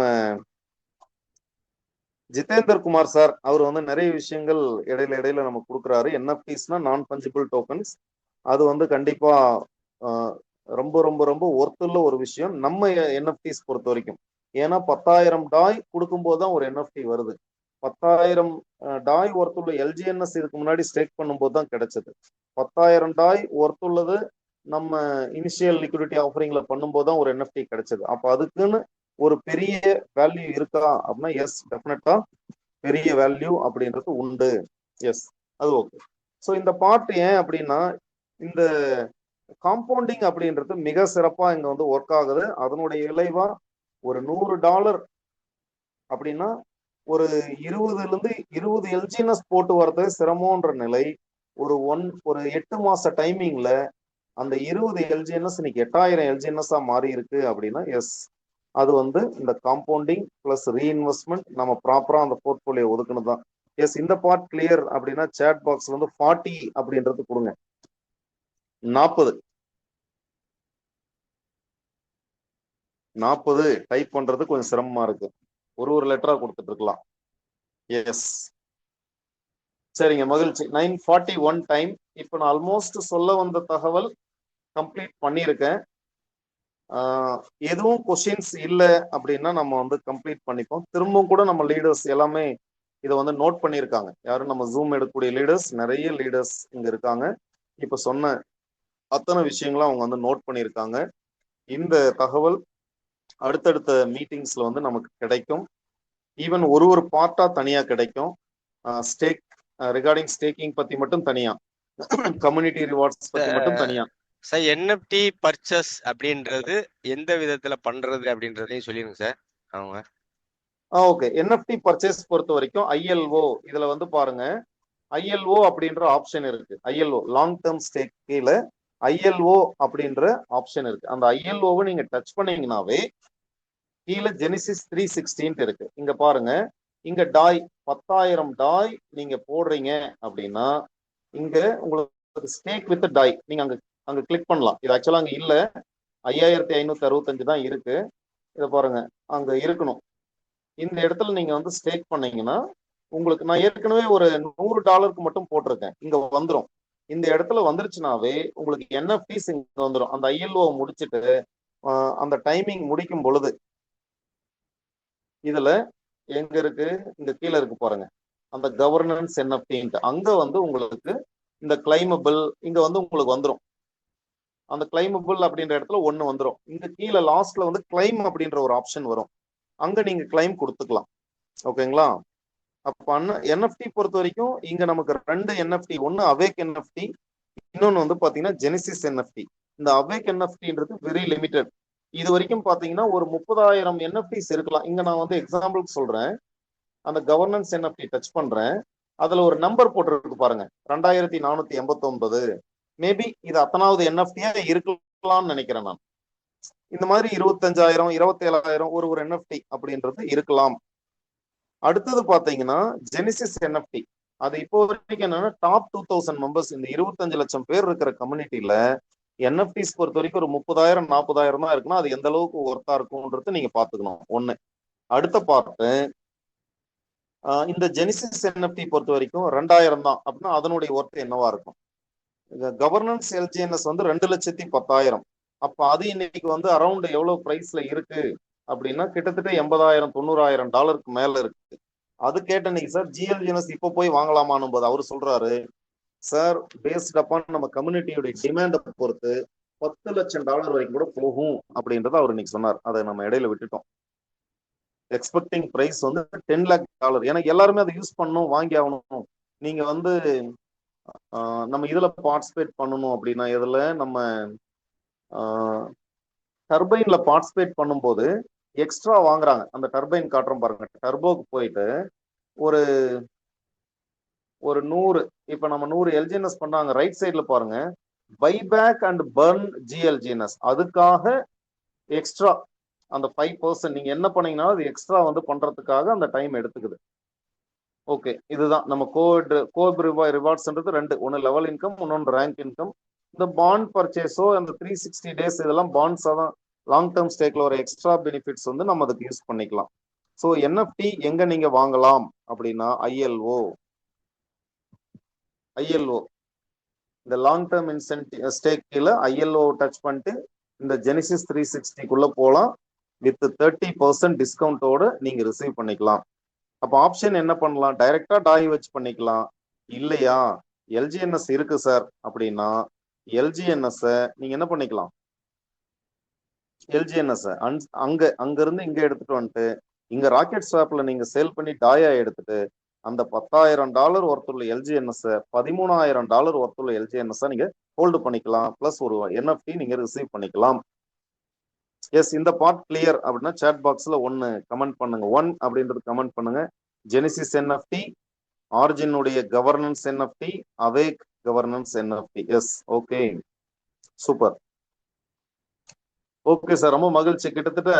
ஜிதேந்தர் குமார் சார் அவர் வந்து நிறைய விஷயங்கள் இடையில நம்ம கொடுக்குறாரு. என்எஃப்டிஸ்னா நான் பஞ்சிபிள் டோக்கன்ஸ், அது வந்து கண்டிப்பா ரொம்ப ரொம்ப ரொம்ப ஒர்த்துள்ள ஒரு விஷயம் நம்ம என்எஃப்டிஸ் பொறுத்த வரைக்கும். ஏன்னா 10,000 டாய் கொடுக்கும்போது தான் ஒரு என்எஃப்டி வருது. 10,000 டாய் ஒர்த்துள்ள எல்ஜிஎன்எஸ் இதுக்கு முன்னாடி ஸ்டேக் பண்ணும்போது தான் கிடைச்சது. 10,000 டாய் ஒர்த்துள்ளது நம்ம இனிஷியல் லிக்விடிட்டி ஆஃபரிங்ல பண்ணும்போது தான் ஒரு என்எஃப்டி கிடைச்சது. அப்ப அதுக்குன்னு ஒரு பெரிய வேல்யூ இருக்கா அப்படின்னா, எஸ் டெஃபினட்டா பெரிய வேல்யூ அப்படின்றது உண்டு. எஸ், அது ஓகே. ஸோ இந்த பார்ட் ஏன் அப்படின்னா, இந்த காம்பவுண்டிங் அப்படின்றது மிக சிறப்பா இங்க வந்து ஒர்க் ஆகுது. அதனுடைய விளைவா ஒரு $100 அப்படின்னா ஒரு 20 எல்ஜிஎன்எஸ் போட்டு வர்றது சிரமன்ற நிலை ஒரு 8 மாச டைமிங்ல அந்த 20 எல்ஜிஎன்எஸ் இன்னைக்கு 8,000 எல்ஜிஎன்எஸ்ஸா மாறி இருக்கு அப்படின்னா, எஸ் அது வந்து இந்த காம்பவுண்டிங் பிளஸ் ரீஇன்வெஸ்ட்மெண்ட் நம்ம ப்ராப்பரா அந்த போர்ட்போலியோ ஒதுக்கணும் தான். எஸ், இந்த பார்ட் கிளியர் அப்படின்னா சேட் பாக்ஸ்ல வந்து 40 அப்படின்றது கொடுங்க. 40 டைப் பண்றது கொஞ்சம் சிரமமா இருக்கு, ஒரு லெட்டரா கொடுத்துட்டு இருக்கலாம். எஸ், சரிங்க, மகிழ்ச்சி. 9:41 டைம். இப்போ நான் ஆல்மோஸ்ட் சொல்ல வந்த தகவல் கம்ப்ளீட் பண்ணியிருக்கேன். எதுவும் கொஸ்டின்ஸ் இல்லை அப்படின்னா நம்ம வந்து கம்ப்ளீட் பண்ணிப்போம். திரும்பவும் கூட நம்ம லீடர்ஸ் எல்லாமே இதை வந்து நோட் பண்ணியிருக்காங்க. யாரும் நம்ம ஜூம் எடுக்கக்கூடிய லீடர்ஸ், நிறைய லீடர்ஸ் இங்க இருக்காங்க. இப்ப சொன்ன அத்தனை விஷயங்களும் அவங்க வந்து நோட் பண்ணியிருக்காங்க. இந்த தகவல் அடுத்தடுத்த மீட்டிங்ஸ்ல வந்து நமக்கு கிடைக்கும். ஈவன் ஒரு பார்ட்டா தனியா கிடைக்கும். ஸ்டேக் ரிகார்டிங் ஸ்டேக்கிங் பத்தி மட்டும் தனியா, கம்யூனிட்டி ரிவார்ட்ஸ் பத்தி மட்டும் தனியா. சார் என்எஃப்டி பர்ச்சேஸ் அப்படின்றது எந்த விதத்துல பண்றது அப்படின்றதையும் சொல்லிருங்க சார் அவங்க. ஓகே, என்எஃப்டி பர்ச்சேஸ் பொறுத்த வரைக்கும் ஐஎல்ஓ இதுல வந்து பாருங்க, ஐஎல்ஓ அப்படின்ற ஆப்ஷன் இருக்கு. ஐஎல்ஓ லாங் டேர்ம் ஸ்டேக் கீழே ஐஎல்ஓ அப்படின்ற ஆப்ஷன் இருக்கு. அந்த ஐஎல்ஓவை நீங்க டச் பண்ணீங்கன்னாவே கீழே ஜெனிசிஸ் 360 இருக்கு. இங்க பாருங்க, இங்க டாய் 10,000 டாய் நீங்க போடுறீங்க அப்படின்னா இங்க உங்களுக்கு ஸ்டேக் வித் டாய் நீங்க அங்க கிளிக் பண்ணலாம். இது ஆக்சுவலா அங்க இல்ல, 5,565 தான் இருக்கு. இதை பாருங்க, அங்க இருக்கணும். இந்த இடத்துல நீங்க வந்து ஸ்டேக் பண்ணீங்கன்னா உங்களுக்கு, நான் ஏற்கனவே ஒரு $100 மட்டும் போட்டிருக்கேன், இங்க வந்துடும். இந்த இடத்துல வந்துருச்சுனாவே உங்களுக்கு என்எஃப்டிஸ் இங்க வந்துடும். அந்த ஐஎல்ஓ முடிச்சுட்டு அந்த டைமிங் முடிக்கும் பொழுது இதுல எங்க இருக்கு, இங்க கீழே இருக்கு பாருங்க, அந்த கவர்னன்ஸ் என்எஃப்டி, அங்க வந்து உங்களுக்கு இந்த கிளைமபிள் இங்க வந்து உங்களுக்கு வந்துடும். அந்த கிளைமபிள் அப்படின்ற இடத்துல ஒண்ணு வந்துடும். இங்க கீழே லாஸ்ட்ல வந்து கிளைம் அப்படின்ற ஒரு ஆப்ஷன் வரும், அங்க நீங்க கிளைம் கொடுத்துக்கலாம். ஓகேங்களா? அப்ப என்எஃப்டி பொறுத்த வரைக்கும் இங்க நமக்கு 2 என்எஃப்டி, ஒன்னு அவேக் என்எஃப்டி, இன்னொன்னு வந்து பாத்தீங்கன்னா ஜெனிசிஸ் என்எஃப்டி. இந்த அவேக் என்எஃப்டின்றது வெரி லிமிடெட். இது வரைக்கும் பாத்தீங்கன்னா ஒரு 30,000 என்எஃப்டிஸ் இருக்கலாம். இங்க நான் வந்து எக்ஸாம்பிளுக்கு சொல்றேன். அந்த கவர்னன்ஸ் என்எஃப்டி டச் பண்றேன், அதுல ஒரு நம்பர் போட்டுருக்கு பாருங்க, 2,489. மேபி இது அத்தனாவது என்எஃப்டியா இருக்கலாம்னு நினைக்கிறேன் நான். இந்த மாதிரி 25,000 27,000 ஒரு என்எஃப்டி அப்படின்றது இருக்கலாம். அடுத்தது பாத்தீங்கன்னா ஜெனிசிஸ் என்எஃப்டி. அது இப்போ வரைக்கும் என்னன்னா டாப் 2,000 மெம்பர்ஸ், இந்த 25 லட்சம் பேர் இருக்கிற கம்யூனிட்டியில என்எஃப்டிஸ் பொறுத்த வரைக்கும் ஒரு 30,000 40,000 தான் இருக்குன்னா அது எந்த அளவுக்கு ஒர்த்தா இருக்கும்ன்றது நீங்க பாத்துக்கணும். ஒண்ணு. அடுத்த பார்ட்டு, இந்த ஜெனிசிஸ் என்எஃப்டி பொறுத்த வரைக்கும் 2,000 தான் அப்படின்னா அதனுடைய ஒர்த் என்னவா இருக்கும்? கவர்னன்ஸ் எல்ஜிஎன்எஸ் வந்து 2,10,000. அப்ப அது இன்னைக்கு வந்து அரௌண்ட் எவ்வளவு பிரைஸ்ல இருக்கு அப்படின்னா கிட்டத்தட்ட 80,000 $90,000 மேல இருக்கு. அது கேட்ட இன்னைக்கு சார் ஜிஎல்ஜிஎன்எஸ் இப்போ போய் வாங்கலாமான்னு போது அவர் சொல்றாரு, சார் பேஸ்ட் அப்பான் நம்ம கம்யூனிட்டியோட டிமாண்டை பொறுத்து $10 லட்சம் வரைக்கும் கூட போகும் அப்படின்றத அவர் இன்னைக்கு சொன்னார். அதை நம்ம இடையில விட்டுட்டோம். எக்ஸ்பெக்டிங் பிரைஸ் வந்து $10 lakh. ஏன்னா எல்லாருமே அதை யூஸ் பண்ணணும், வாங்கி ஆகணும். நீங்க வந்து நம்ம இதுல பார்ட்டிசிபேட் பண்ணணும் அப்படின்னா இதுல நம்ம டர்பைன்ல பார்ட்டிசிபேட் பண்ணும்போது எக்ஸ்ட்ரா வாங்குறாங்க. அந்த டர்பைன் காட்டுறோம் பாருங்க, டர்போக்கு போயிட்டு ஒரு 100, இப்ப நம்ம 100 எல்ஜிஎன்எஸ் பண்ணாங்க. ரைட் சைட்ல பாருங்க, பைபேக் அண்ட் பர்ன் ஜிஎல்ஜிஎன்எஸ். அதுக்காக எக்ஸ்ட்ரா அந்த 5% நீங்க என்ன பண்ணீங்கன்னா அது எக்ஸ்ட்ரா வந்து பண்றதுக்காக அந்த டைம் எடுத்துக்குது. ஓகே, இதுதான் நம்ம கோட் ரிவார்ட்ஸ்ன்றது 2. ஒன்னு லெவல் இன்கம், இன்னொன்று ரேங்க் இன்கம். இந்த பாண்ட் பர்ச்சேஸோ அந்த 360 டேஸ் இதெல்லாம் பாண்ட்ஸா தான். லாங் டேர்ம் ஸ்டேக்ல ஒரு எக்ஸ்ட்ரா பெனிஃபிட்ஸ் வந்து நம்ம அதுக்கு யூஸ் பண்ணிக்கலாம். ஸோ என்எஃப்டி எங்க நீங்க வாங்கலாம் அப்படின்னா ஐஎல்ஓ இந்த லாங் டேர்ம் இன்சென்டிவ் ஸ்டேக்ல ஐஎல்ஓ டச் பண்ணிட்டு இந்த ஜெனிசிஸ் 360க்குள்ள போகலாம். வித் 30% டிஸ்கவுண்டோட நீங்க ரிசீவ் பண்ணிக்கலாம். அப்ப ஆப்ஷன் என்ன பண்ணலாம்? டைரக்டா டாய் வச்சு பண்ணிக்கலாம். இல்லையா எல்ஜிஎன்எஸ் இருக்கு சார் அப்படின்னா எல்ஜிஎன்எஸ் நீங்க என்ன பண்ணிக்கலாம், எல்ஜிஎன்எஸ் அங்க இருந்து இங்க எடுத்துட்டு வந்துட்டு இங்க ராக்கெட் ஸ்வாப்ல நீங்க சேல் பண்ணி டாயா எடுத்துட்டு அந்த $10,000 ஒர்த்துள்ள எல்ஜிஎன்எஸ் $13,000 ஒர்த்துள்ள எல்ஜிஎன்எஸ் நீங்க ஹோல்டு பண்ணிக்கலாம். பிளஸ் ஒரு என்எஃப்டி நீங்க ரிசீவ் பண்ணிக்கலாம். எஸ், இந்த பார்ட் கிளியர் அப்படின்னா சாட் பாக்ஸ்ல 1 கமெண்ட் பண்ணுங்க. 1 அப்படின்றது கமெண்ட் பண்ணுங்க. ஜெனிசிஸ் என்எஃப்டி, ஆரிஜினுடைய governance NFT, awake governance NFT. Yes, okay, super. Okay sir, ரொம்ப மகிழ்ச்சி. கிட்டத்தட்ட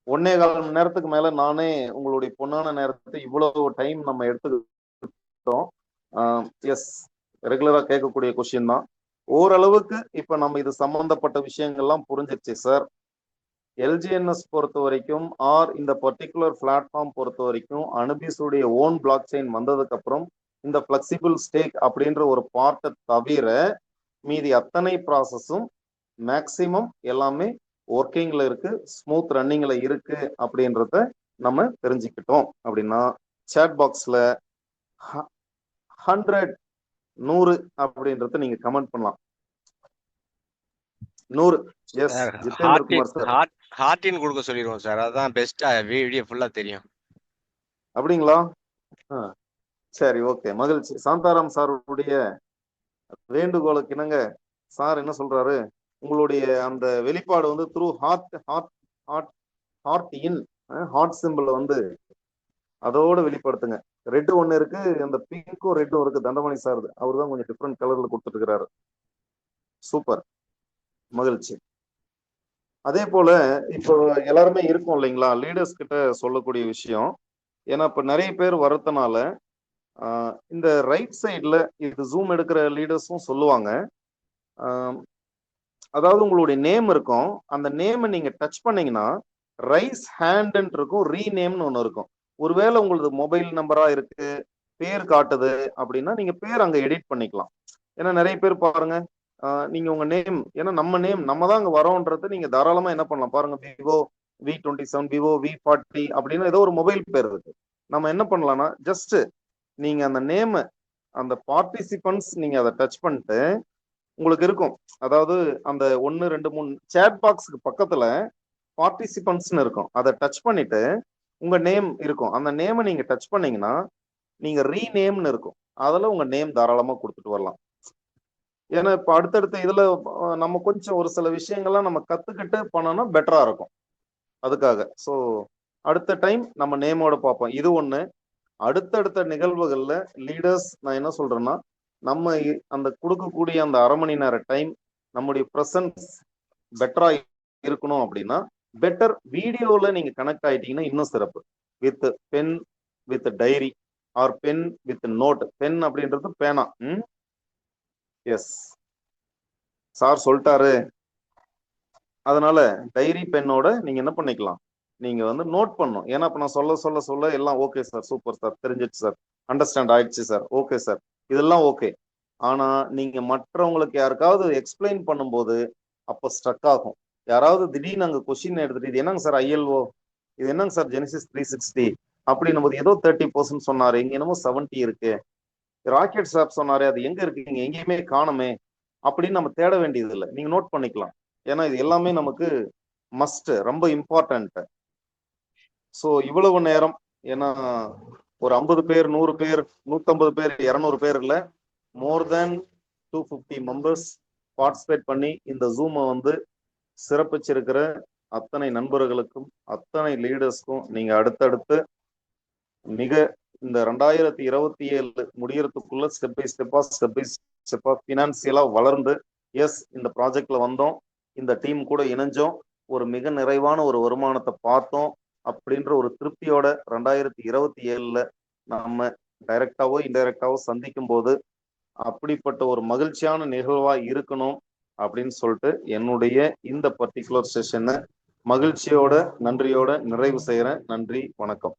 1.25 மணி நேரத்துக்கு மேல நானே உங்களுடைய பொண்ணான நேரத்தை இவ்வளவு டைம் நம்ம எடுத்துக்கிட்டோம். எஸ், ரெகுலரா கேட்கக்கூடிய கொஸ்டின் தான். ஓரளவுக்கு இப்ப நம்ம இது சம்பந்தப்பட்ட விஷயங்கள்லாம் புரிஞ்சிருச்சு சார். எல்ஜிஎன்எஸ் பொறுத்த வரைக்கும் ஆர் இந்த பர்டிகுலர் பிளாட்ஃபார்ம் பொறுத்த வரைக்கும் அனுபிஸுடைய ஓன் பிளாக் செயின் வந்ததுக்கு அப்புறம் இந்த பிளெக்சிபிள் ஸ்டேக் அப்படின்ற ஒரு பார்ட்டை தவிர மீதி அத்தனை ப்ராசஸும் மேக்சிமம் எல்லாமே ஒர்க்கிங்ல இருக்கு, ஸ்மூத் ரன்னிங்ல இருக்கு அப்படின்றத நம்ம தெரிஞ்சுக்கிட்டோம். அப்படின்னா சேட் பாக்ஸ்ல 100 100 அப்படின்றத நீங்க கமெண்ட் பண்ணலாம். 100 எஸ் ஜிதேந்திர குமார் சார். ஹார்டின் கொடுக்க சொல்லிடுவோம் சார், அதான் பெஸ்டா வீடியோ ஃபுல்லா தெரியும். அப்படிங்களா? சரி, ஓகே, மகிழ்ச்சி. சாந்தாராம் சாருடைய வேண்டுகோளுக்கு இணங்க சார் என்ன சொல்றாரு, உங்களுடைய அந்த வெளிப்பாடு வந்து த்ரூ ஹார்ட் இன் ஹார்ட் சிம்பிள் வந்து அதோட வெளிப்படுத்துங்க. ரெட்டு ஒண்ணு இருக்கு, அந்த பிங்க்கும் ரெட்டும் இருக்கு. தண்டமணி சார் அவர் தான் கொஞ்சம் டிஃப்ரெண்ட் கலர்ல கொடுத்துட்டு இருக்கிறாரு. சூப்பர், மகிழ்ச்சி. அதே போல இப்போ எல்லாருமே இருக்கும் இல்லைங்களா, லீடர்ஸ் கிட்ட சொல்லக்கூடிய விஷயம். ஏன்னா இப்ப நிறைய பேர் வரதுனால இந்த ரைட் சைட்ல இது ஜூம் எடுக்கிற லீடர்ஸும் சொல்லுவாங்க. அதாவது உங்களுடைய நேம் இருக்கும், அந்த நேமை நீங்க டச் பண்ணீங்கன்னா ரைஸ் ஹேண்ட் இருக்கும், ரீநேம்னு ஒன்று இருக்கும். ஒருவேளை உங்களுக்கு மொபைல் நம்பரா இருக்கு, பேர் காட்டுது அப்படின்னா நீங்க பேர் அங்க எடிட் பண்ணிக்கலாம். ஏன்னா நிறைய பேர் பாருங்க, நீங்க உங்க நேம், ஏன்னா நம்ம நேம் நம்ம தான் அங்க வரோன்றது நீங்க தாராளமா என்ன பண்ணலாம் பாருங்க. விவோ V27, விவோ V40 அப்படின்னு ஏதோ ஒரு மொபைல் பேர் இருக்கு. நம்ம என்ன பண்ணலாம்னா ஜஸ்ட் நீங்க அந்த நேம், அந்த பார்ட்டிசிபன்ட்ஸ் நீங்க அதை டச் பண்ணிட்டு உங்களுக்கு இருக்கும். அதாவது அந்த 1 2 3 சேட் பாக்ஸுக்கு பக்கத்துல பார்ட்டிசிபன்ட்ஸ்னு இருக்கும். அதை டச் பண்ணிட்டு உங்க நேம் இருக்கும். அந்த நேமை நீங்க டச் பண்ணீங்கன்னா நீங்க ரீநேம்னு இருக்கும். அதுல உங்க நேம் தாராளமா கொடுத்துட்டு வரலாம். ஏன்னா இப்ப அடுத்தடுத்த இதுல நம்ம கொஞ்சம் ஒரு சில விஷயங்கள்லாம் நம்ம கத்துக்கிட்டு பண்ணோம்னா பெட்டரா இருக்கும். அதுக்காக ஸோ அடுத்த டைம் நம்ம நேமோட பார்ப்போம். இது ஒண்ணு. அடுத்தடுத்த நிகழ்வுகள்ல லீடர்ஸ் நான் என்ன சொல்றேன்னா, நம்ம அந்த கொடுக்கக்கூடிய அந்த அரை மணி நேர டைம் நம்முடைய ப்ரெசன்ஸ் பெட்டரா இருக்கணும். அப்படின்னா பெட்டர் வீடியோல நீங்க கனெக்ட் ஆயிட்டீங்கன்னா இன்னும் சிறப்பு. With pen, with diary or pen with note. Pen அப்படின்றது பேனா. எஸ் சார் சொல்லிட்டாரு. அதனால டைரி பென்னோட நீங்க என்ன பண்ணிக்கலாம், நீங்க வந்து நோட் பண்ணும். ஏன்னா இப்ப நான் சொல்ல எல்லாம் ஓகே சார், சூப்பர் சார், தெரிஞ்சிச்சு சார், அண்டர்ஸ்டாண்ட் ஆயிடுச்சு சார், ஓகே சார், இதெல்லாம் ஓகே. ஆனா நீங்க மற்றவங்களுக்கு யாருக்காவது எக்ஸ்பிளைன் பண்ணும்போது அப்ப ஸ்ட்ரக் ஆகும். யாராவது திடீர்னு அங்க கொஸ்டின் எடுத்துட்டு இது என்னங்க சார் ILO, இது என்னங்க சார் ஜெனிசிஸ் 360 அப்படின்னும் போது ஏதோ 30% சொன்னாரு, இங்க என்னமோ 70 இருக்கு. ராக்கெட் ஸ்வாப் சொன்னாரு, அது எங்க இருக்குங்க, எங்கேயுமே காணுமே அப்படின்னு நம்ம தேட வேண்டியது இல்லை. நீங்க நோட் பண்ணிக்கலாம். ஏன்னா இது எல்லாமே நமக்கு மஸ்ட், ரொம்ப இம்பார்ட்டன்ட். ஸோ இவ்வளவு நேரம், ஏன்னா ஒரு 50 பேர் 100 பேர் 150 பேர் 200 பேர் இல்ல, மோர் தேன் 250 மெம்பர்ஸ் பார்ட்டிசிபேட் பண்ணி இந்த ஜூமை வந்து சிறப்பிச்சிருக்கிற அத்தனை நண்பர்களுக்கும் அத்தனை லீடர்ஸ்க்கும் நீங்க அடுத்தடுத்து மிக இந்த 2027 முடியறதுக்குள்ள ஸ்டெப் பை ஸ்டெப்பா பினான்சியலா வளர்ந்து எஸ் இந்த ப்ராஜெக்ட்ல வந்தோம், இந்த டீம் கூட இணைஞ்சோம், ஒரு மிக நிறைவான ஒரு வருமானத்தை பார்த்தோம் அப்படின்ற ஒரு திருப்தியோட 2027 நம்ம டைரக்டாவோ இன்டைரக்டாவோ சந்திக்கும் போது அப்படிப்பட்ட ஒரு மகிழ்ச்சியான நிகழ்வா இருக்கணும் அப்படின்னு சொல்லிட்டு என்னுடைய இந்த பர்டிகுலர் செஷனை மகிழ்ச்சியோட நன்றியோட நிறைவு செய்யறேன். நன்றி, வணக்கம்.